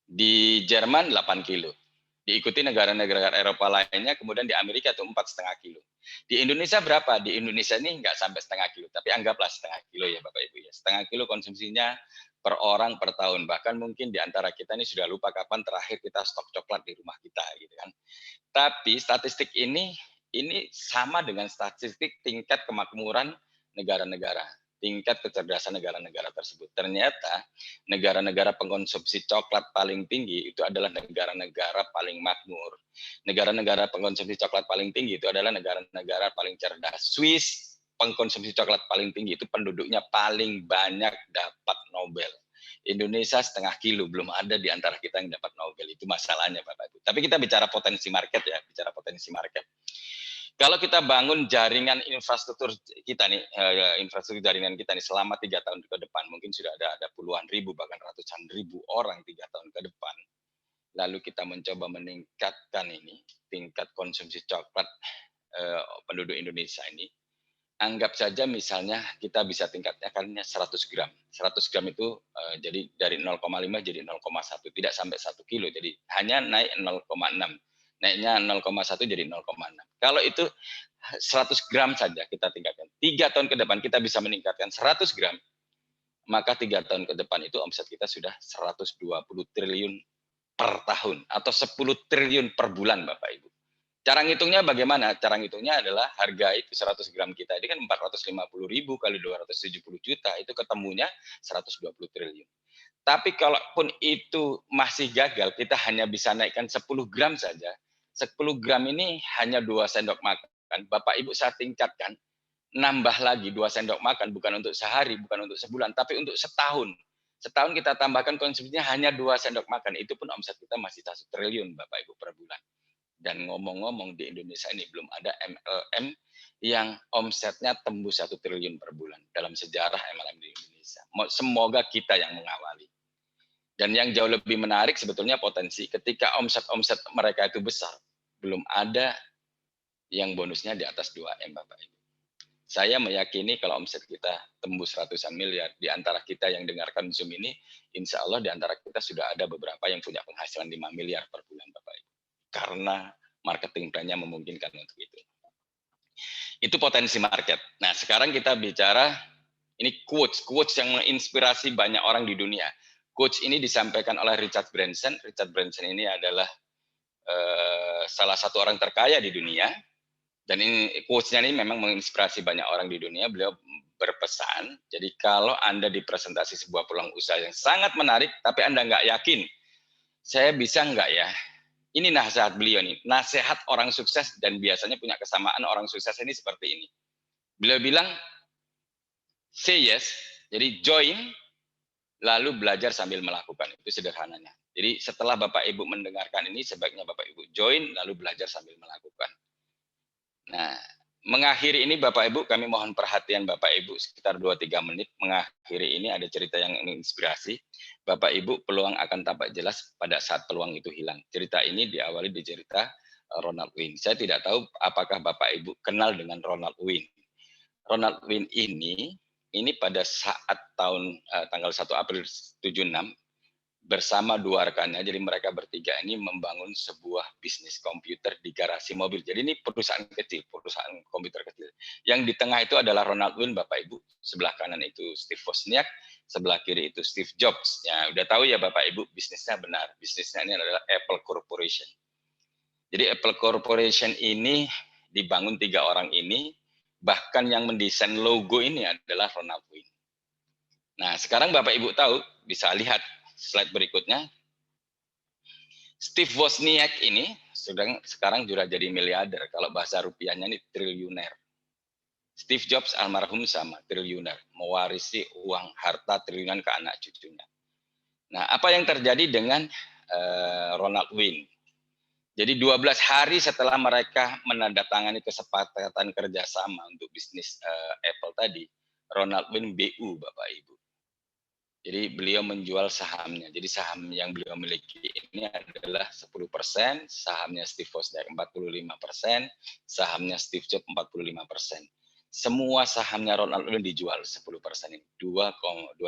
Di Jerman 8 kilo. Diikuti negara-negara Eropa lainnya, kemudian di Amerika itu 4,5 kilo. Di Indonesia berapa? Di Indonesia ini nggak sampai setengah kilo, tapi anggaplah setengah kilo ya Bapak Ibu ya. Setengah kilo konsumsinya per orang per tahun. Bahkan mungkin di antara kita ini sudah lupa kapan terakhir kita stok coklat di rumah kita gitu kan. Tapi statistik ini sama dengan statistik tingkat kemakmuran negara-negara, tingkat kecerdasan negara-negara tersebut. Ternyata negara-negara pengkonsumsi coklat paling tinggi itu adalah negara-negara paling makmur. Negara-negara pengkonsumsi coklat paling tinggi itu adalah negara-negara paling cerdas. Swiss pengkonsumsi coklat paling tinggi itu penduduknya paling banyak dapat Nobel. Indonesia setengah kilo, belum ada di antara kita yang dapat Nobel. Itu masalahnya Bapak Ibu. Tapi kita bicara potensi market ya, bicara potensi market. Kalau kita bangun jaringan infrastruktur kita nih, infrastruktur jaringan kita nih selama 3 tahun ke depan, mungkin sudah ada puluhan ribu bahkan ratusan ribu orang 3 tahun ke depan. Lalu kita mencoba meningkatkan ini tingkat konsumsi coklat penduduk Indonesia ini. Anggap saja misalnya kita bisa tingkatkannya 100 gram. 100 gram itu jadi dari 0,5 jadi 0,1, tidak sampai 1 kilo, jadi hanya naik 0,6. Naiknya 0,1 jadi 0,6. Kalau itu 100 gram saja kita tingkatkan. 3 tahun ke depan kita bisa meningkatkan 100 gram, maka 3 tahun ke depan itu omset kita sudah 120 triliun per tahun atau 10 triliun per bulan Bapak Ibu. Cara ngitungnya bagaimana? Cara ngitungnya adalah harga itu 100 gram kita ini kan 450.000 kali 270 juta, itu ketemunya 120 triliun. Tapi kalaupun itu masih gagal, kita hanya bisa naikkan 10 gram saja. 10 gram ini hanya 2 sendok makan. Bapak Ibu saya tingkatkan, nambah lagi 2 sendok makan, bukan untuk sehari, bukan untuk sebulan, tapi untuk setahun. Setahun kita tambahkan konsumsinya hanya 2 sendok makan, itu pun omset kita masih 1 triliun Bapak Ibu per bulan. Dan ngomong-ngomong di Indonesia ini belum ada MLM yang omsetnya tembus 1 triliun per bulan dalam sejarah MLM di Indonesia. Semoga kita yang mengawali. Dan yang jauh lebih menarik sebetulnya potensi ketika omset-omset mereka itu besar, belum ada yang bonusnya di atas 2M Bapak Ibu. Saya meyakini kalau omset kita tembus ratusan miliar, di antara kita yang dengarkan Zoom ini, insya Allah di antara kita sudah ada beberapa yang punya penghasilan 5 miliar per bulan Bapak Ibu. Karena marketing plan-nya memungkinkan untuk itu. Itu potensi market. Nah sekarang kita bicara, ini quotes yang menginspirasi banyak orang di dunia. Quotes ini disampaikan oleh Richard Branson. Richard Branson ini adalah salah satu orang terkaya di dunia. Dan ini quotes-nya ini memang menginspirasi banyak orang di dunia. Beliau berpesan, jadi kalau Anda dipresentasi sebuah peluang usaha yang sangat menarik, tapi Anda nggak yakin, saya bisa nggak ya? Ini nasihat beliau nih, nasihat orang sukses dan biasanya punya kesamaan orang sukses ini seperti ini. Beliau bilang, say yes, jadi join, lalu belajar sambil melakukan. Itu sederhananya. Jadi setelah Bapak Ibu mendengarkan ini, sebaiknya Bapak Ibu join, lalu belajar sambil melakukan. Nah, mengakhiri ini Bapak Ibu, kami mohon perhatian Bapak Ibu sekitar 2-3 menit. Mengakhiri ini ada cerita yang menginspirasi. Bapak Ibu, peluang akan tampak jelas pada saat peluang itu hilang. Cerita ini diawali di cerita Ronald Wayne. Saya tidak tahu apakah Bapak Ibu kenal dengan Ronald Wayne. Ronald Wayne ini pada saat tanggal 1 April 76 bersama 2 rekannya, jadi mereka bertiga ini membangun sebuah bisnis komputer di garasi mobil. Jadi ini perusahaan kecil, perusahaan komputer kecil. Yang di tengah itu adalah Ronald Wayne, Bapak Ibu. Sebelah kanan itu Steve Wozniak, sebelah kiri itu Steve Jobs. Ya, udah tahu ya Bapak Ibu, bisnisnya benar. Bisnisnya ini adalah Apple Corporation. Jadi Apple Corporation ini dibangun 3 orang ini, bahkan yang mendesain logo ini adalah Ronald Wayne. Nah, sekarang Bapak Ibu tahu, bisa lihat slide berikutnya. Steve Wozniak ini sekarang sudah jadi miliarder. Kalau bahasa rupiahnya ini triliuner. Steve Jobs almarhum sama, triliuner. Mewarisi uang harta triliunan ke anak cucunya. Nah, apa yang terjadi dengan Ronald Wayne? Jadi 12 hari setelah mereka menandatangani kesepakatan kerjasama untuk bisnis Apple tadi, Ronald Wayne BU Bapak Ibu. Jadi beliau menjual sahamnya. Jadi saham yang beliau miliki ini adalah 10%, sahamnya Steve Wozniak 45%, sahamnya Steve Jobs 45%. Semua sahamnya Ronald Wayne dijual 10% ini, $2.300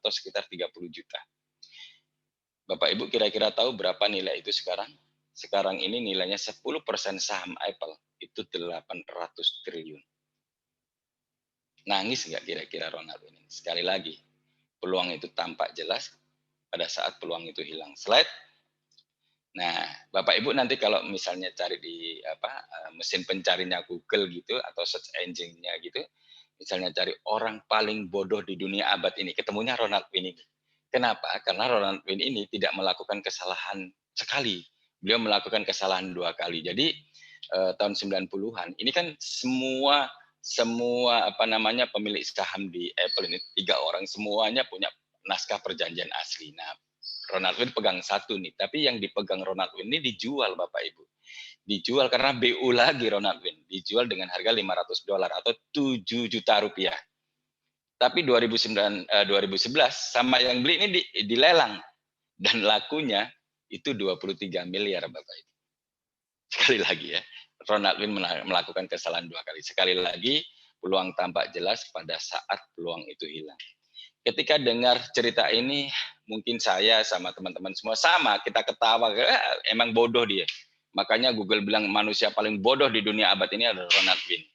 atau sekitar 30 juta. Bapak Ibu kira-kira tahu berapa nilai itu sekarang? Sekarang ini nilainya 10% saham Apple itu 800 triliun. Nangis nggak kira-kira Ronald Wayne? Sekali lagi, peluang itu tampak jelas pada saat peluang itu hilang. Slide. Nah, Bapak Ibu nanti kalau misalnya cari di mesin pencarinya Google gitu atau search engine-nya gitu, misalnya cari orang paling bodoh di dunia abad ini, ketemunya Ronald Wayne ini. Kenapa? Karena Ronald Wayne ini tidak melakukan kesalahan sekali. Beliau melakukan kesalahan 2 kali. Jadi tahun 90-an ini kan semua pemilik saham di Apple ini 3 orang semuanya punya naskah perjanjian asli. Nah, Ronald Wayne pegang 1 nih, tapi yang dipegang Ronald Wayne ini dijual Bapak Ibu. Dijual karena BU lagi Ronald Wayne, dijual dengan harga $500 atau 7 juta rupiah. Tapi 2011 sama yang beli ini dilelang dan lakunya itu 23 miliar Bapak Ibu. Sekali lagi ya, Ronald Wayne melakukan kesalahan 2 kali. Sekali lagi, peluang tampak jelas pada saat peluang itu hilang. Ketika dengar cerita ini, mungkin saya sama teman-teman semua sama, kita ketawa, emang bodoh dia. Makanya Google bilang manusia paling bodoh di dunia abad ini adalah Ronald Wayne.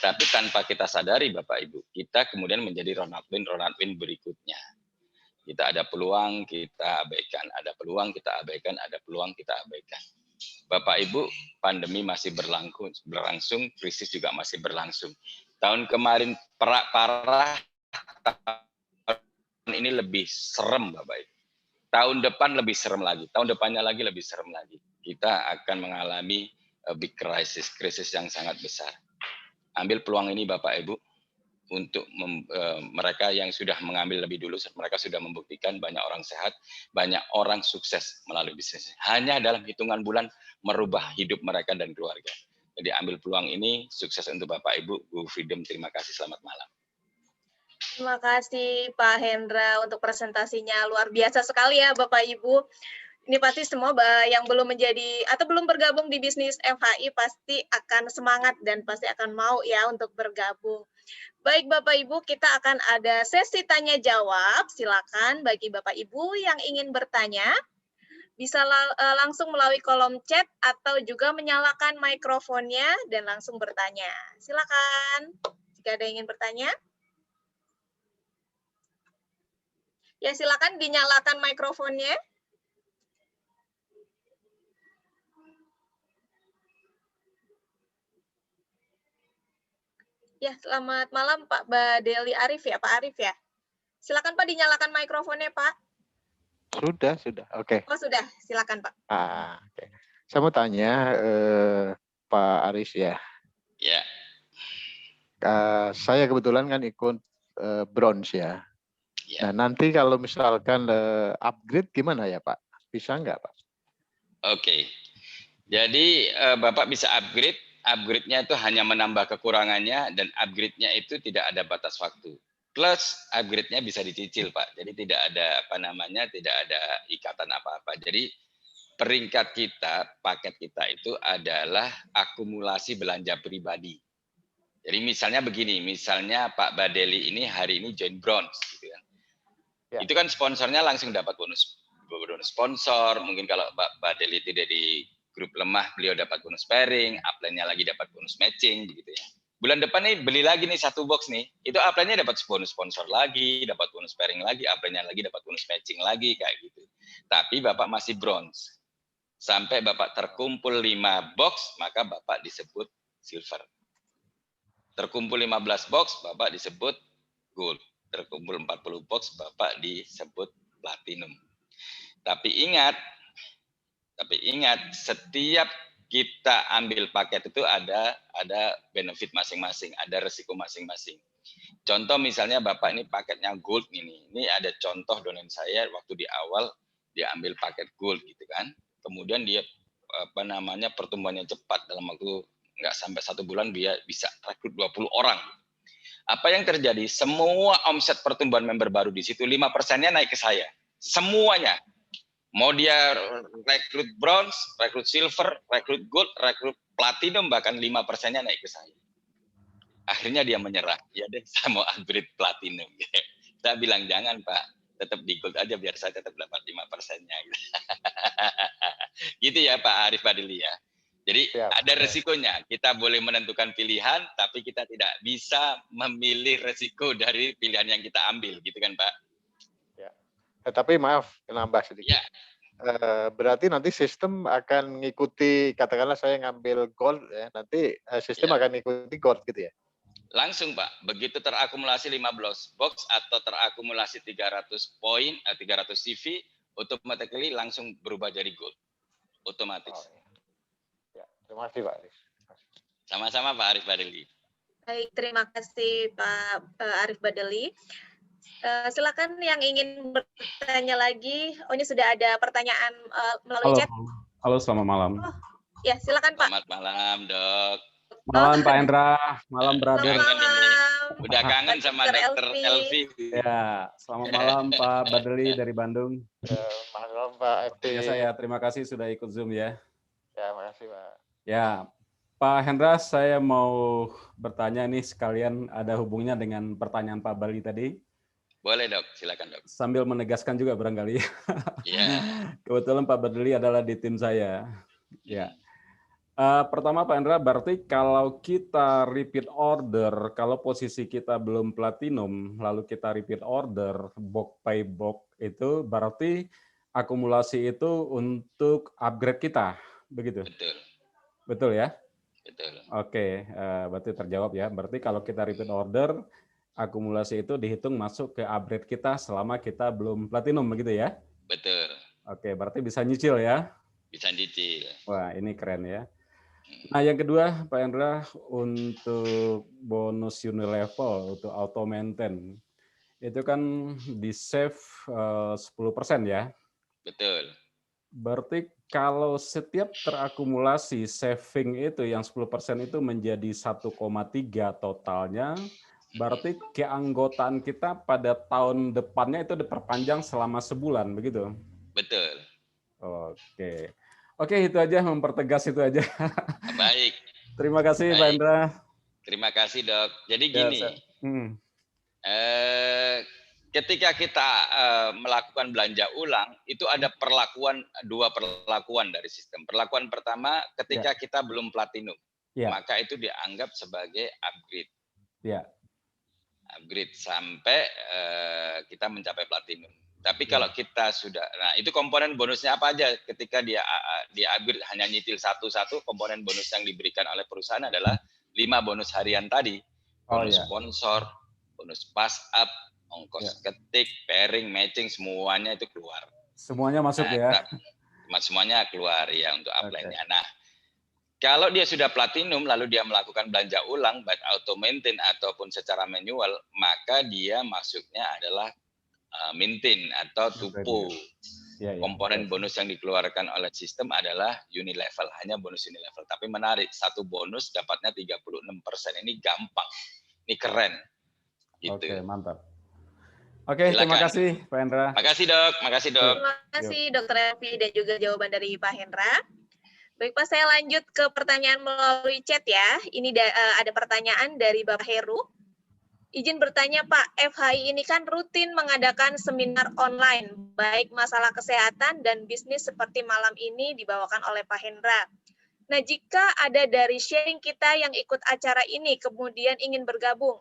Tapi tanpa kita sadari Bapak Ibu, kita kemudian menjadi Ronald Wayne berikutnya. Kita ada peluang, kita abaikan. Ada peluang, kita abaikan. Ada peluang, kita abaikan. Bapak Ibu, pandemi masih berlangsung, krisis juga masih berlangsung. Tahun kemarin parah, tahun ini lebih serem Bapak Ibu. Tahun depan lebih serem lagi, tahun depannya lagi lebih serem lagi. Kita akan mengalami big crisis, krisis yang sangat besar. Ambil peluang ini Bapak Ibu, untuk mereka yang sudah mengambil lebih dulu, mereka sudah membuktikan banyak orang sehat, banyak orang sukses melalui bisnis. Hanya dalam hitungan bulan merubah hidup mereka dan keluarga. Jadi ambil peluang ini, sukses untuk Bapak Ibu. Go Freedom, terima kasih, selamat malam. Terima kasih Pak Hendra untuk presentasinya, luar biasa sekali ya Bapak Ibu. Ini pasti semua yang belum menjadi atau belum bergabung di bisnis FHI pasti akan semangat dan pasti akan mau ya untuk bergabung. Baik Bapak Ibu, kita akan ada sesi tanya jawab. Silakan bagi Bapak Ibu yang ingin bertanya bisa langsung melalui kolom chat atau juga menyalakan mikrofonnya dan langsung bertanya. Silakan jika ada yang ingin bertanya. Ya, silakan dinyalakan mikrofonnya. Ya, selamat malam Pak Badeli Arif ya, Pak Arif ya. Silakan Pak dinyalakan mikrofonnya, Pak. Sudah. Oke. Oh, sudah. Silakan, Pak. Oke. Saya mau tanya Pak Aris ya. Ya. Saya kebetulan kan ikut bronze ya. Ya. Nah, nanti kalau misalkan upgrade gimana ya Pak? Bisa nggak Pak? Oke. Jadi Bapak bisa upgrade. Upgrade-nya itu hanya menambah kekurangannya dan upgrade-nya itu tidak ada batas waktu. Plus upgrade-nya bisa dicicil Pak. Jadi tidak ada tidak ada ikatan apa-apa. Jadi peringkat kita, paket kita itu adalah akumulasi belanja pribadi. Jadi misalnya begini, misalnya Pak Badeli ini hari ini join bronze gitu kan. Ya. Itu kan sponsornya langsung dapat bonus sponsor. Mungkin kalau Pak Badeli tidak di grup lemah, beliau dapat bonus pairing, upline-nya lagi dapat bonus matching gitu ya. Bulan depan nih beli lagi nih satu box nih, itu upline-nya dapat bonus sponsor lagi, dapat bonus pairing lagi, upline-nya lagi dapat bonus matching lagi kayak gitu. Tapi Bapak masih bronze. Sampai Bapak terkumpul 5 box, maka Bapak disebut silver. Terkumpul 15 box, Bapak disebut gold. Terkumpul 40 box, Bapak disebut platinum. Tapi ingat, setiap kita ambil paket itu ada benefit masing-masing, ada resiko masing-masing. Contoh misalnya Bapak ini paketnya gold ini ada contoh donen saya waktu di awal dia ambil paket gold gitu kan. Kemudian dia pertumbuhannya cepat dalam waktu nggak sampai 1 bulan dia bisa rekrut 20 orang. Apa yang terjadi? Semua omset pertumbuhan member baru di situ 5%-nya naik ke saya. Semuanya. Mau dia rekrut bronze, rekrut silver, rekrut gold, rekrut platinum, bahkan 5%-nya naik ke saya. Akhirnya dia menyerah. Ya deh, saya mau upgrade platinum. Saya bilang, jangan Pak, tetap di gold aja biar saya tetap dapat 5%-nya. Gitu ya Pak Arif Badili ya. Jadi ada resikonya. Kita boleh menentukan pilihan, tapi kita tidak bisa memilih resiko dari pilihan yang kita ambil, gitu kan Pak? Ya. Tapi maaf, nambah sedikit. Ya. Berarti nanti sistem akan mengikuti, katakanlah saya ngambil gold, ya, nanti sistem akan mengikuti gold gitu ya? Langsung Pak, begitu terakumulasi 15 box atau terakumulasi 300 poin, 300 CV, automatically langsung berubah jadi gold. Otomatis. Oh, ya. Terima kasih Pak Aris. Sama-sama Pak Arif Badeli. Baik, terima kasih Pak Arif Badeli. Silakan yang ingin bertanya lagi. Oh, ini sudah ada pertanyaan melalui chat. Halo, selamat malam. Oh, ya, silakan Pak. Selamat malam, Dok. Malam Pak Hendra, malam brother. Udah kangen sama Dr. Elvi. Ya, selamat malam Pak Badeli dari Bandung. Malam Pak FT. Ya, saya terima kasih sudah ikut Zoom ya. Ya, makasih Pak. Ya, Pak Hendra, saya mau bertanya nih sekalian ada hubungnya dengan pertanyaan Pak Badeli tadi. Boleh Dok, silakan Dok. Sambil menegaskan juga barangkali. Iya. Kebetulan Pak Badeli adalah di tim saya. Ya. Pertama Pak Hendra, berarti kalau kita repeat order, kalau posisi kita belum platinum, lalu kita repeat order, box by box, itu berarti akumulasi itu untuk upgrade kita, begitu? Betul, Betul ya? betul. Oke, berarti terjawab ya. Berarti kalau kita repeat order, akumulasi itu dihitung masuk ke upgrade kita selama kita belum platinum, begitu ya? Betul. Oke, berarti bisa nyicil ya? Bisa cicil. Wah, ini keren ya. Nah, yang kedua, Pak Hendra, untuk bonus Unilevel, untuk auto maintain, itu kan di-save 10% ya. Betul. Berarti kalau setiap terakumulasi saving itu yang 10% itu menjadi 1,3 totalnya, berarti keanggotaan kita pada tahun depannya itu diperpanjang selama sebulan, begitu? Betul. Oke. Oke, itu aja, mempertegas itu aja. Baik. Terima kasih, Pak Baik. Hendra. Terima kasih, Dok. Jadi Ya, gini, Hmm. ketika kita melakukan belanja ulang, itu ada dua perlakuan dari sistem. Perlakuan pertama, ketika kita belum platinum, Ya, maka itu dianggap sebagai upgrade. ya, Upgrade sampai kita mencapai platinum. Tapi Ya. kalau kita sudah, nah itu komponen bonusnya apa aja? Ketika dia upgrade hanya nyicil satu-satu, komponen bonus yang diberikan oleh perusahaan adalah 5 bonus harian tadi, Oh bonus ya, sponsor, bonus pass up, ongkos ketik, pairing, matching, semuanya itu keluar. semuanya masuk Nah, ya. semuanya keluar ya untuk Oke. upline-nya. Nah, kalau dia sudah platinum lalu dia melakukan belanja ulang baik auto maintain ataupun secara manual, maka dia masuknya adalah maintain atau tupo. Ya, ya. Komponen bonus yang dikeluarkan oleh sistem adalah unilevel, hanya bonus unilevel. Tapi menarik, satu bonus dapatnya 36%. Ini gampang, ini keren. Gitu. Oke, mantap. Oke, terima kasih Pak Hendra. Makasih Dok, makasih Dok. Terima kasih Dr. Elvi dan juga jawaban dari Pak Hendra. Baik Pak, saya lanjut ke pertanyaan melalui chat ya. Ini ada pertanyaan dari Bapak Heru. Izin bertanya Pak, FHI ini kan rutin mengadakan seminar online, baik masalah kesehatan dan bisnis seperti malam ini dibawakan oleh Pak Hendra. Nah, jika ada dari sharing kita yang ikut acara ini kemudian ingin bergabung,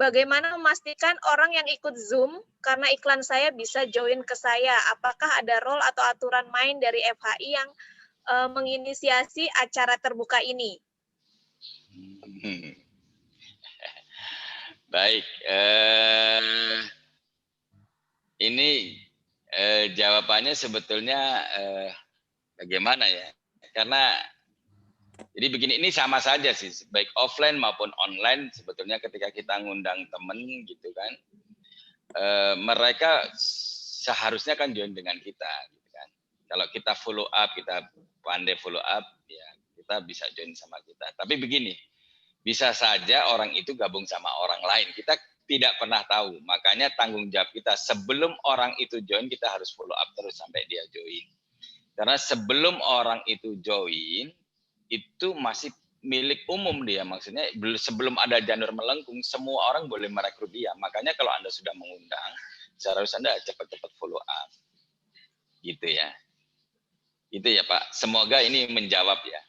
bagaimana memastikan orang yang ikut Zoom karena iklan saya bisa join ke saya? Apakah ada role atau aturan main dari FHI yang menginisiasi acara terbuka ini? Baik, ini jawabannya sebetulnya bagaimana ya? Karena jadi begini, ini sama saja sih, baik offline maupun online. Sebetulnya ketika kita ngundang temen gitu kan, mereka seharusnya kan join dengan kita, gitu kan. Kalau kita follow up, kita pandai follow up, ya kita bisa join sama kita. Tapi begini, bisa saja orang itu gabung sama orang lain. Kita tidak pernah tahu. Makanya tanggung jawab kita sebelum orang itu join, kita harus follow up terus sampai dia join. Karena sebelum orang itu join, itu masih milik umum dia. Maksudnya sebelum ada janur melengkung, semua orang boleh merekrut dia. Makanya kalau Anda sudah mengundang, seharusnya Anda cepat-cepat follow up. Gitu ya. Itu ya Pak. Semoga ini menjawab ya.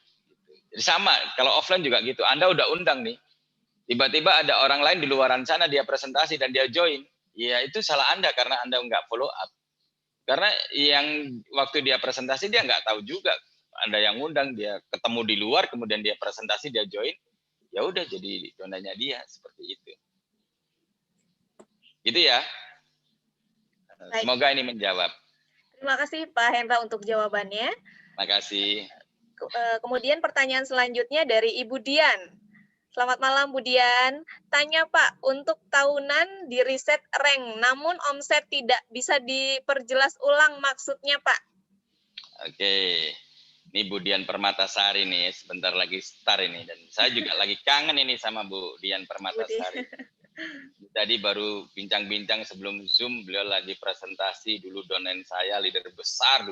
Jadi sama, kalau offline juga gitu. Anda udah undang nih, tiba-tiba ada orang lain di luaran sana, dia presentasi dan dia join. Ya itu salah Anda karena Anda nggak follow up. Karena yang waktu dia presentasi dia nggak tahu juga. Anda yang undang, dia ketemu di luar, kemudian dia presentasi, dia join. Ya udah jadi donanya dia, seperti itu. Gitu ya. Baik. Semoga ini menjawab. Terima kasih Pak Hendra untuk jawabannya. Terima kasih. Kemudian pertanyaan selanjutnya dari Ibu Dian. Selamat malam Bu Dian. Tanya Pak, untuk tahunan di riset rank, namun omset tidak bisa diperjelas ulang maksudnya Pak. Oke, ini Bu Dian Permatasari nih, sebentar lagi start ini. Dan saya juga lagi kangen ini sama Bu Dian Permatasari. Tadi baru bincang-bincang sebelum Zoom, beliau lagi presentasi, dulu donen saya, leader besar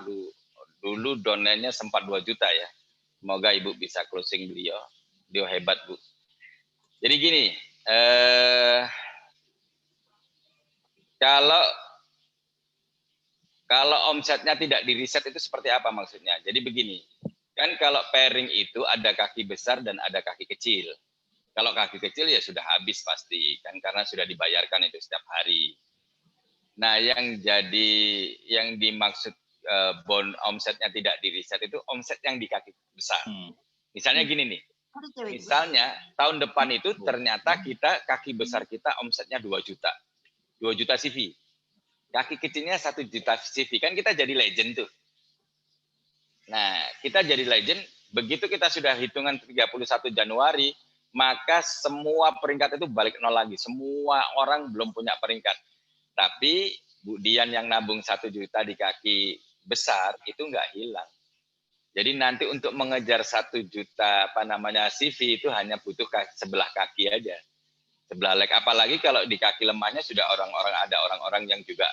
dulu donennya sempat 2 juta ya. Semoga Ibu bisa closing beliau hebat Bu. Jadi gini, kalau omsetnya tidak di riset itu seperti apa maksudnya? Jadi begini, Kan kalau pairing itu ada kaki besar dan ada kaki kecil. Kalau kaki kecil ya sudah habis pasti kan karena sudah dibayarkan itu setiap hari. Nah, yang dimaksud omsetnya tidak di reset itu omset yang di kaki besar. Misalnya gini nih. Misalnya tahun depan itu ternyata kaki besar kita omsetnya 2 juta. 2 juta CV. Kaki kecilnya 1 juta CV. Kan kita jadi legend tuh. Nah, kita jadi legend, begitu kita sudah hitungan 31 Januari, maka semua peringkat itu balik nol lagi. Semua orang belum punya peringkat. Tapi Bu Dian yang nabung 1 juta di kaki besar, itu nggak hilang. Jadi nanti untuk mengejar 1 juta CV itu hanya butuh sebelah kaki aja. Sebelah leg. Apalagi kalau di kaki lemahnya sudah ada orang-orang yang juga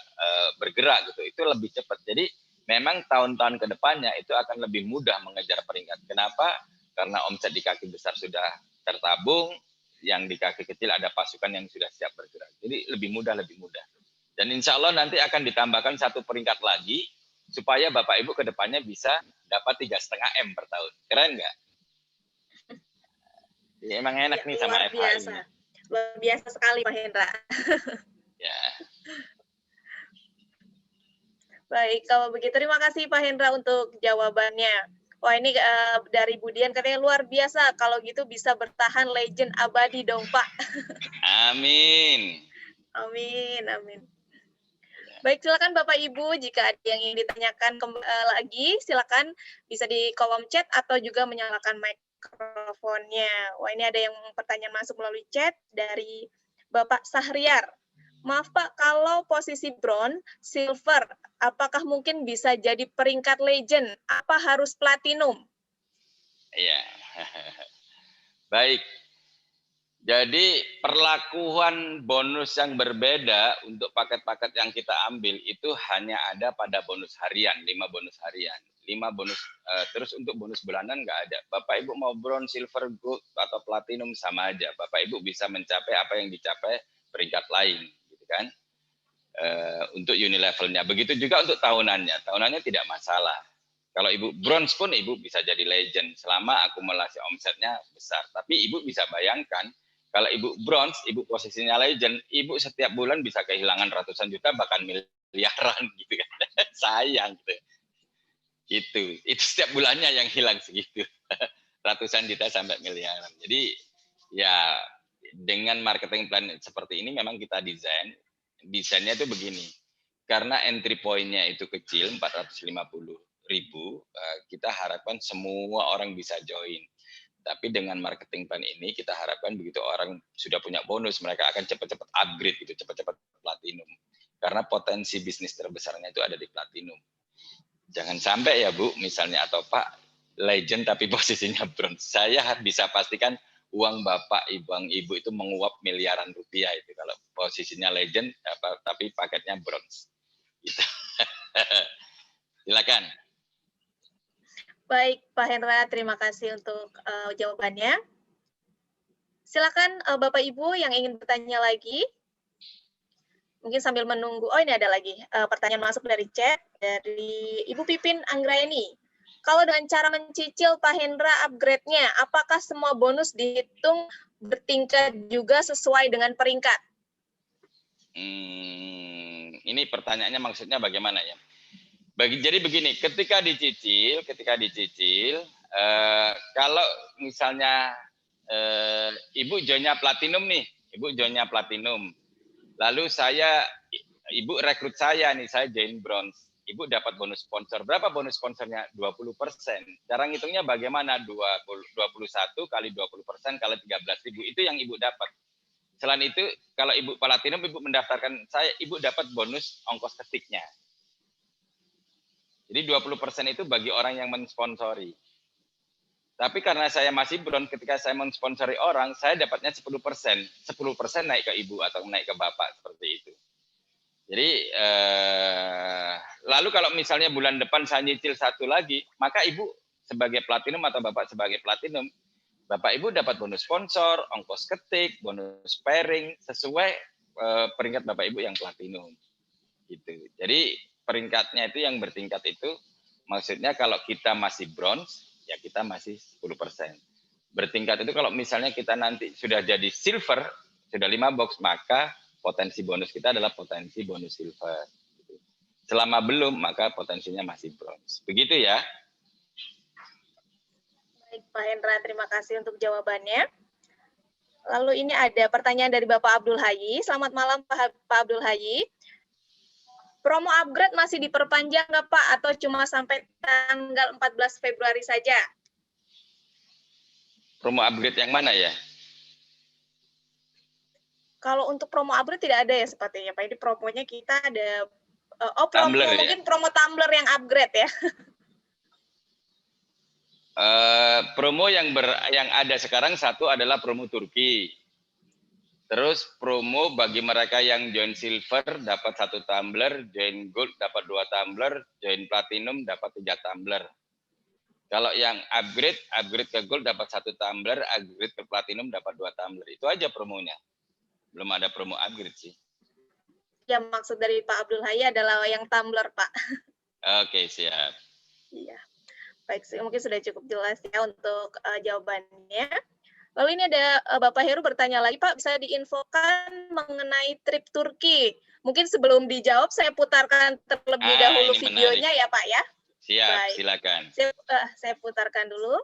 bergerak gitu. Itu lebih cepat. Jadi memang tahun-tahun ke depannya itu akan lebih mudah mengejar peringkat. Kenapa? Karena omset di kaki besar sudah tertabung, yang di kaki kecil ada pasukan yang sudah siap bergerak. Jadi lebih mudah. Dan insya Allah nanti akan ditambahkan 1 peringkat lagi, supaya Bapak Ibu ke depannya bisa dapat 3,5 M per tahun. Keren nggak? Ya, emang enak nih sama FHI. Luar biasa sekali Pak Hendra. Ya. Baik, kalau begitu terima kasih Pak Hendra untuk jawabannya. Wah ini dari Bu Dian katanya luar biasa, kalau gitu bisa bertahan legend abadi dong Pak. Amin. Amin. Baik, silakan Bapak Ibu jika ada yang ingin ditanyakan lagi, silakan bisa di kolom chat atau juga menyalakan mikrofonnya. Wah ini ada yang pertanyaan masuk melalui chat dari Bapak Sahriar. Maaf Pak, kalau posisi bronze, silver, apakah mungkin bisa jadi peringkat legend? Apa harus platinum? Iya. Baik. Jadi perlakuan bonus yang berbeda untuk paket-paket yang kita ambil itu hanya ada pada bonus harian, 5 bonus harian. 5 bonus, terus untuk bonus bulanan nggak ada. Bapak Ibu mau bronze, silver, gold, atau platinum sama aja. Bapak Ibu bisa mencapai apa yang dicapai peringkat lain. Kan untuk unilevelnya. Begitu juga untuk tahunannya tidak masalah. Kalau Ibu bronze pun Ibu bisa jadi legend selama akumulasi omsetnya besar. Tapi Ibu bisa bayangkan kalau Ibu bronze, Ibu posisinya legend, Ibu setiap bulan bisa kehilangan ratusan juta bahkan miliaran gitu kan. Sayang gitu. Itu setiap bulannya yang hilang segitu. Ratusan juta sampai miliaran. Jadi ya dengan marketing plan seperti ini memang kita desainnya itu begini, karena entry point-nya itu kecil 450.000, kita harapkan semua orang bisa join. Tapi dengan marketing plan ini kita harapkan begitu orang sudah punya bonus, mereka akan cepat-cepat upgrade gitu, cepat-cepat platinum. Karena potensi bisnis terbesarnya itu ada di platinum. Jangan sampai ya Bu, misalnya atau Pak legend tapi posisinya bronze. Saya bisa pastikan uang Bapak, Ibu itu menguap miliaran rupiah itu kalau posisinya legend tapi paketnya bronze. Gitu. Silakan. Baik, Pak Hendra, terima kasih untuk jawabannya. Silakan Bapak Ibu yang ingin bertanya lagi. Mungkin sambil menunggu. Oh, ini ada lagi pertanyaan masuk dari chat dari Ibu Pipin Anggraeni. Kalau dengan cara mencicil Pak Hendra upgrade-nya, apakah semua bonus dihitung bertingkat juga sesuai dengan peringkat? Ini pertanyaannya maksudnya bagaimana ya? Jadi begini, ketika dicicil, kalau misalnya Ibu joinnya platinum nih, lalu Ibu rekrut saya nih, saya join bronze. Ibu dapat bonus sponsor. Berapa bonus sponsornya? 20%. Cara ngitungnya bagaimana? 21 kali 20% kali 13.000. Itu yang Ibu dapat. Selain itu, kalau Ibu platinum, Ibu mendaftarkan saya, Ibu dapat bonus ongkos ketiknya. Jadi 20% itu bagi orang yang mensponsori. Tapi karena saya masih bronze, ketika saya mensponsori orang, saya dapatnya 10%. 10% naik ke Ibu atau naik ke Bapak, seperti itu. Jadi lalu kalau misalnya bulan depan saya nyicil satu lagi, maka Ibu sebagai platinum atau Bapak sebagai platinum, Bapak Ibu dapat bonus sponsor, ongkos ketik, bonus pairing sesuai peringkat Bapak Ibu yang platinum. Gitu. Jadi peringkatnya itu yang bertingkat itu maksudnya kalau kita masih bronze, ya kita masih 10%. Bertingkat itu kalau misalnya kita nanti sudah jadi silver, sudah 5 box, maka potensi bonus kita adalah potensi bonus silver. Selama belum, maka potensinya masih bronze. Begitu ya. Baik, Pak Hendra, terima kasih untuk jawabannya. Lalu ini ada pertanyaan dari Bapak Abdul Hayy. Selamat malam Pak Abdul Hayy. Promo upgrade masih diperpanjang nggak Pak? Atau cuma sampai tanggal 14 Februari saja? Promo upgrade yang mana ya? Kalau untuk promo upgrade tidak ada ya sepertinya Pak. Ini promonya kita ada, promo Tumbler, mungkin promo tumbler yang upgrade ya. Promo yang ada sekarang satu adalah promo Turki. Terus promo bagi mereka yang join silver dapat 1 tumbler, join gold dapat 2 tumbler, join platinum dapat 3 tumbler. Kalau yang upgrade ke gold dapat 1 tumbler, upgrade ke platinum dapat 2 tumbler. Itu aja promonya. Belum ada promo upgrade sih. Yang maksud dari Pak Abdul Hayy adalah yang tumbler, Pak. Oke, siap. Iya. Baik, mungkin sudah cukup jelas ya untuk jawabannya. Lalu ini ada Bapak Heru bertanya lagi, Pak, bisa diinfokan mengenai trip Turki? Mungkin sebelum dijawab, saya putarkan terlebih dahulu videonya ya, Pak ya. Siap, baik. Silakan. Saya putarkan dulu.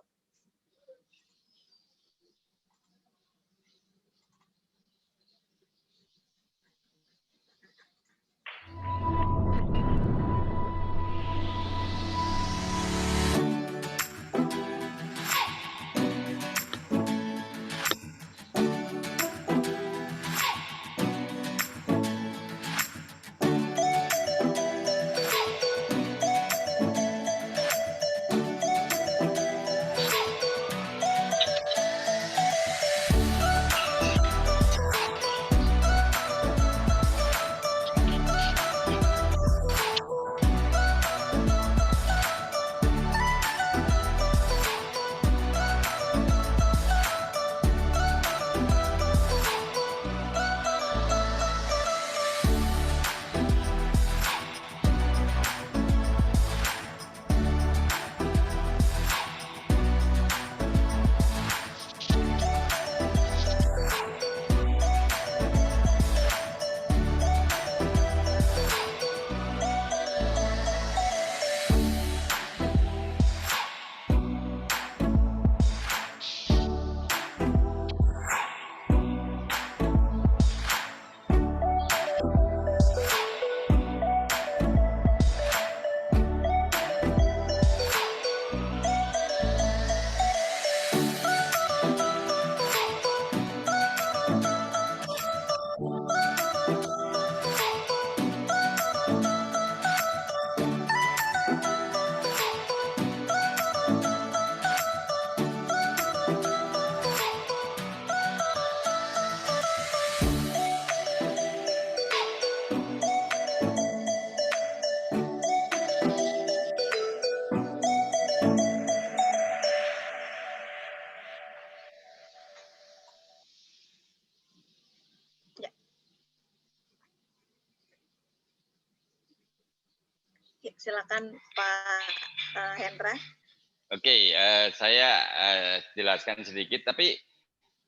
Silakan Pak Hendra. Oke, saya jelaskan sedikit, tapi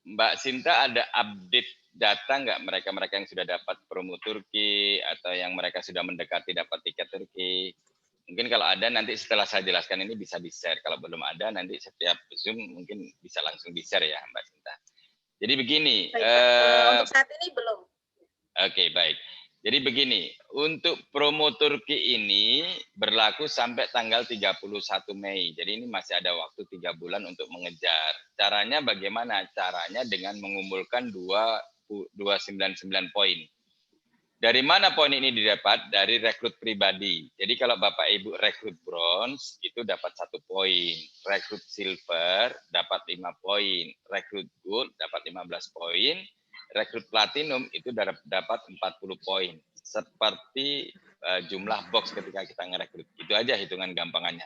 Mbak Sinta ada update data nggak mereka-mereka yang sudah dapat promo Turki atau yang mereka sudah mendekati dapat tiket Turki? Mungkin kalau ada nanti setelah saya jelaskan ini bisa di-share. Kalau belum ada nanti setiap Zoom mungkin bisa langsung di-share ya Mbak Sinta. Jadi begini. Untuk saat ini belum. Oke, baik. Jadi begini, untuk promo Turki ini berlaku sampai tanggal 31 Mei. Jadi ini masih ada waktu 3 bulan untuk mengejar. Caranya bagaimana? Caranya dengan mengumpulkan 299 poin. Dari mana poin ini didapat? Dari rekrut pribadi. Jadi kalau Bapak Ibu rekrut bronze itu dapat 1 poin. Rekrut silver dapat 5 poin. Rekrut gold dapat 15 poin. Rekrut platinum itu dapat 40 poin. Seperti jumlah box ketika kita ngerekrut. Itu aja hitungan gampangannya.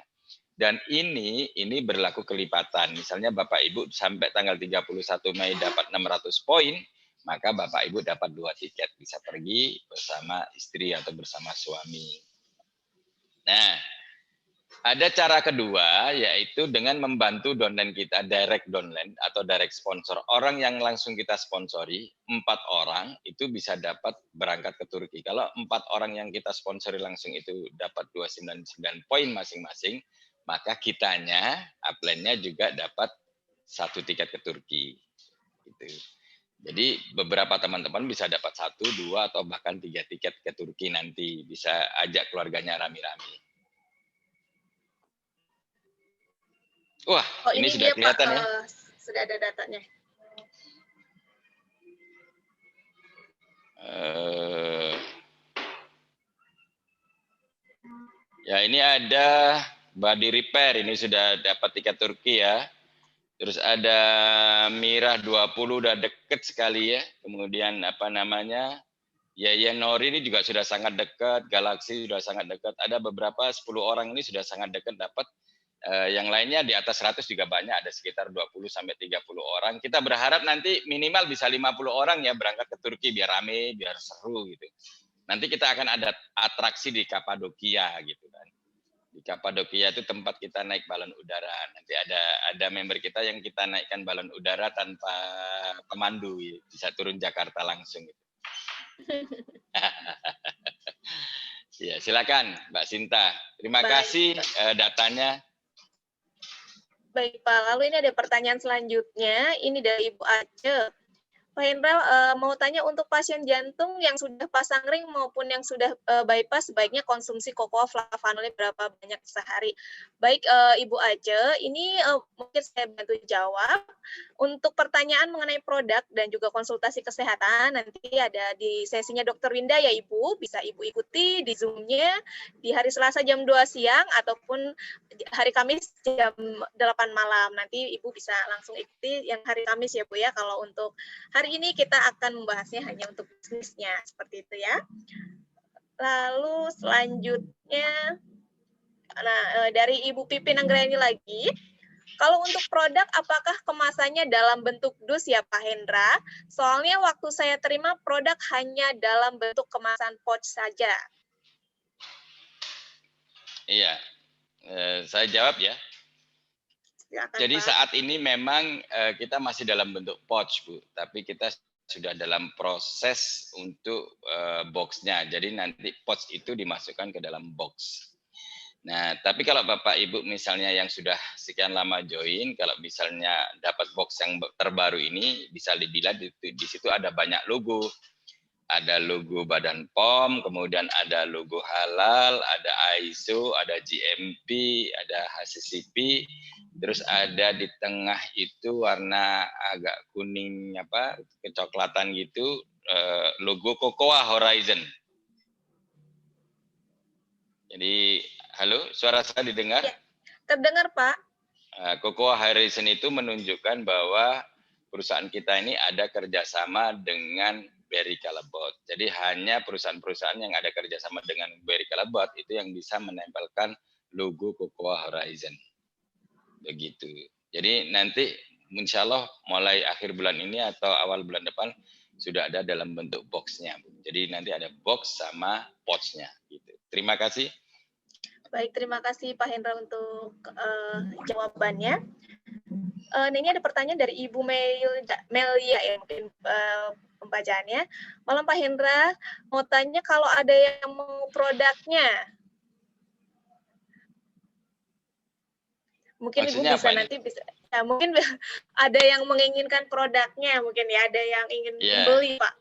Dan ini berlaku kelipatan. Misalnya Bapak Ibu sampai tanggal 31 Mei dapat 600 poin, maka Bapak Ibu dapat 2 tiket. Bisa pergi bersama istri atau bersama suami. Nah, Ada cara kedua, yaitu dengan membantu downline kita, direct downline atau direct sponsor. Orang yang langsung kita sponsori, 4 orang, itu bisa dapat berangkat ke Turki. Kalau 4 orang yang kita sponsori langsung itu dapat 299 poin masing-masing, maka kitanya, upline-nya juga dapat 1 tiket ke Turki. Gitu. Jadi beberapa teman-teman bisa dapat 1, 2, atau bahkan 3 tiket ke Turki nanti. Bisa ajak keluarganya rame-rame. Wah, Oh, ini dia, sudah kelihatan Pak, ya. Sudah ada datanya. Ya, ini ada body repair, ini sudah dapat tiket Turki ya. Terus ada Mirah 20 udah deket sekali ya. Kemudian apa namanya? Yaya Nori ini juga sudah sangat dekat, Galaxy sudah sangat dekat. Ada beberapa 10 orang ini sudah sangat dekat dapat. Yang lainnya di atas 100 juga banyak, ada sekitar 20 sampai 30 orang. Kita berharap nanti minimal bisa 50 orang ya berangkat ke Turki biar rame, biar seru gitu. Nanti kita akan ada atraksi di Kapadokia gitu kan. Di Kapadokia itu tempat kita naik balon udara. Nanti ada member kita yang kita naikkan balon udara tanpa pemandu, bisa turun Jakarta langsung gitu. Ya, silakan Mbak Sinta. Terima kasih datanya. Baik Pak, lalu ini ada pertanyaan selanjutnya, ini dari Ibu Ace. Pak Hendra mau tanya untuk pasien jantung yang sudah pasang ring maupun yang sudah bypass sebaiknya konsumsi kokoa flavanolnya berapa banyak sehari? Baik Ibu Ace, ini mungkin saya bantu jawab. Untuk pertanyaan mengenai produk dan juga konsultasi kesehatan nanti ada di sesinya Dr. Winda ya Ibu, bisa Ibu ikuti di Zoom-nya di hari Selasa jam 2 siang ataupun hari Kamis jam 8 malam. Nanti Ibu bisa langsung ikuti yang hari Kamis ya Bu ya. Kalau untuk hari ini kita akan membahasnya hanya untuk bisnisnya, seperti itu ya. Lalu selanjutnya, dari Ibu Pipin Anggraini lagi, kalau untuk produk, apakah kemasannya dalam bentuk dus ya Pak Hendra? Soalnya waktu saya terima produk hanya dalam bentuk kemasan pouch saja. Iya, saya jawab ya. Silakan, Jadi Pak. saat ini memang kita masih dalam bentuk pouch, Bu. Tapi kita sudah dalam proses untuk box-nya. Jadi nanti pouch itu dimasukkan ke dalam box. Nah, tapi kalau Bapak Ibu misalnya yang sudah sekian lama join, kalau misalnya dapat box yang terbaru ini, bisa dilihat di situ ada banyak logo. Ada logo Badan POM, kemudian ada logo halal, ada ISO, ada GMP, ada HACCP, terus ada di tengah itu warna agak kuning kecoklatan gitu, logo Cocoa Horizon. Jadi, halo, suara saya didengar? Ya, terdengar, Pak. Cocoa Horizon itu menunjukkan bahwa perusahaan kita ini ada kerjasama dengan Berry Callebaut. Jadi hanya perusahaan-perusahaan yang ada kerjasama dengan Berry Callebaut itu yang bisa menempelkan logo Cocoa Horizon. Begitu. Jadi nanti insya Allah mulai akhir bulan ini atau awal bulan depan sudah ada dalam bentuk box-nya. Jadi nanti ada box sama pouch-nya. Gitu. Terima kasih. Baik, terima kasih Pak Hendra untuk jawabannya. Ini ada pertanyaan dari Ibu Melia ya, mungkin pembacaannya. Malam Pak Hendra, mau tanya kalau ada yang mau produknya. Mungkin Maksudnya Ibu bisa apa nanti bisa, ya, mungkin ada yang menginginkan produknya, mungkin ya, ada yang ingin membeli Pak.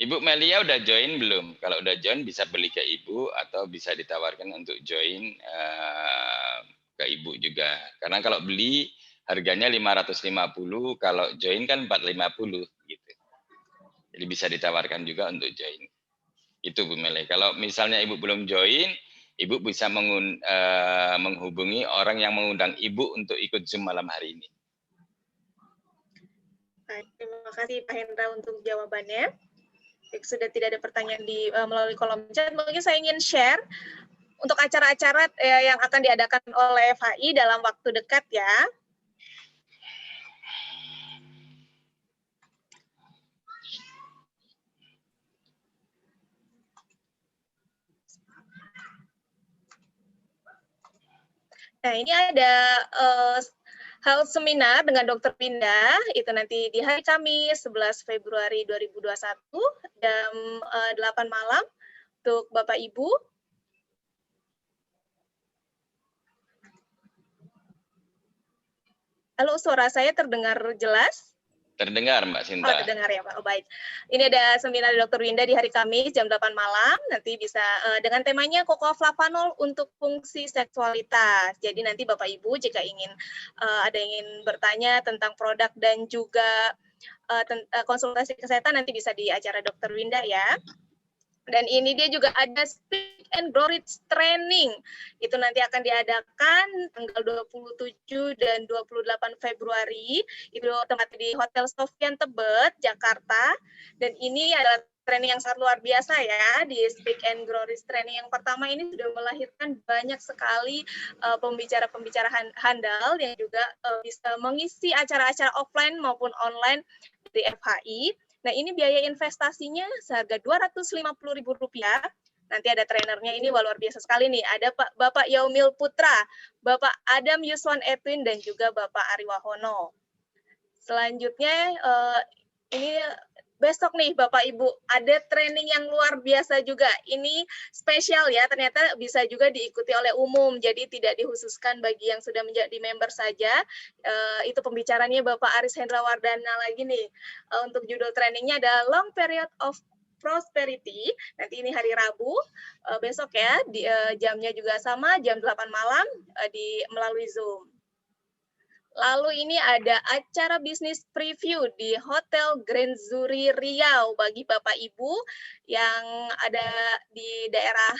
Ibu Melia udah join belum? Kalau udah join bisa beli ke Ibu atau bisa ditawarkan untuk join ke Ibu juga. Karena kalau beli harganya 550, kalau join kan 450 gitu. Jadi bisa ditawarkan juga untuk join. Itu Bu Melia. Kalau misalnya Ibu belum join, Ibu bisa menghubungi orang yang mengundang Ibu untuk ikut Zoom malam hari ini. Baik, terima kasih Pak Hendra untuk jawabannya. Sudah tidak ada pertanyaan melalui kolom chat, mungkin saya ingin share untuk acara-acara yang akan diadakan oleh FHI dalam waktu dekat ya. Nah, ini ada health seminar dengan Dr. Winda, itu nanti di hari Kamis 11 Februari 2021 jam 8 malam untuk Bapak Ibu. Halo, suara saya terdengar jelas? Terdengar Mbak Sinta. Oh, terdengar ya Pak. Oh, baik. Ini ada seminar Dr. Winda di hari Kamis jam 8 malam. Nanti bisa dengan temanya Cocoflavanol untuk fungsi seksualitas. Jadi nanti Bapak Ibu jika ingin ada yang ingin bertanya tentang produk dan juga konsultasi kesehatan nanti bisa di acara Dr. Winda ya. Dan ini dia juga ada Speak and Grow Rich Training. Itu nanti akan diadakan tanggal 27 dan 28 Februari. Itu tempatnya di Hotel Sofian Tebet, Jakarta. Dan ini adalah training yang sangat luar biasa ya di Speak and Grow Rich Training. Yang pertama ini sudah melahirkan banyak sekali pembicara-pembicara handal yang juga bisa mengisi acara-acara offline maupun online di FHI. Nah, ini biaya investasinya seharga Rp250.000. Nanti ada trainernya, ini luar biasa sekali nih. Ada Bapak Yaumil Putra, Bapak Adam Yuswan Edwin, dan juga Bapak Ari Wahono. Selanjutnya, ini besok nih Bapak Ibu, ada training yang luar biasa juga. Ini spesial ya, ternyata bisa juga diikuti oleh umum, jadi tidak dikhususkan bagi yang sudah menjadi member saja. Itu pembicaranya Bapak Aris Hendra Wardana lagi nih. Untuk judul trainingnya ada Long Period of Prosperity. Nanti ini hari Rabu, besok ya, jamnya juga sama, jam 8 malam melalui Zoom. Lalu ini ada acara bisnis preview di Hotel Grand Zuri Riau bagi Bapak Ibu yang ada di daerah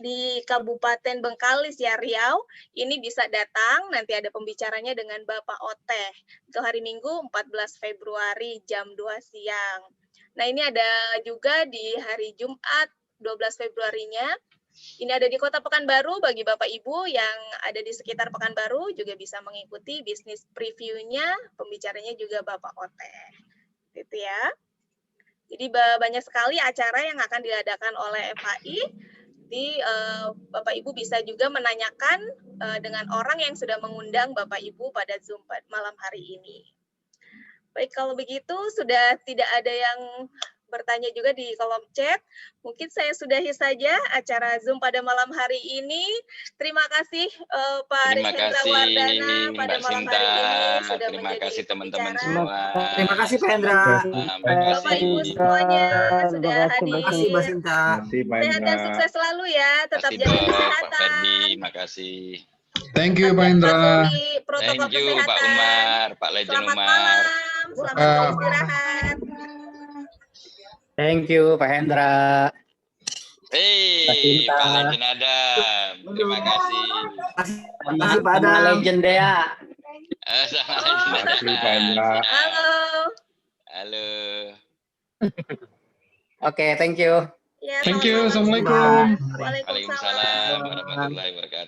di Kabupaten Bengkalis ya Riau. Ini bisa datang, nanti ada pembicaranya dengan Bapak Oteh. Itu hari Minggu 14 Februari jam 2 siang. Nah ini ada juga di hari Jumat 12 Februarinya. Ini ada di Kota Pekanbaru bagi Bapak Ibu yang ada di sekitar Pekanbaru juga bisa mengikuti bisnis previewnya, pembicaranya juga Bapak Oteh. Gitu ya. Jadi banyak sekali acara yang akan diadakan oleh FHI. Jadi Bapak Ibu bisa juga menanyakan dengan orang yang sudah mengundang Bapak Ibu pada Zoom malam hari ini. Baik, kalau begitu sudah tidak ada yang bertanya juga di kolom chat. Mungkin saya sudahi saja acara Zoom pada malam hari ini. Terima kasih Pak Aris Hendra Wardana pada malam hari ini sudah terima menjadi kasih teman-teman pembicara. semua. Terima kasih Pak Hendra. Bapak Ibu semuanya sudah hadir. Terima kasih Mbak Sinta. Sehat dan sukses selalu ya. Tetap Terima jaga kasih Pak kesehatan. Ferdi, makasih. Thank you Pak Hendra. Protokol Thank you Pak kesehatan. Umar, Pak Legend Selamat Umar. malam. Selamat beristirahat. Thank you Pak Hendra. Hey, Pak Legend Adam. Terima kasih. Terima kasih Pak Adam. Sama Legend Dea. Sama Legend Adam. Halo. Halo. Oke, thank you. Ya, Thank you. sama-sama. Assalamualaikum. Waalaikumsalam. Waalaikumsalam warahmatullahi wabarakatuh.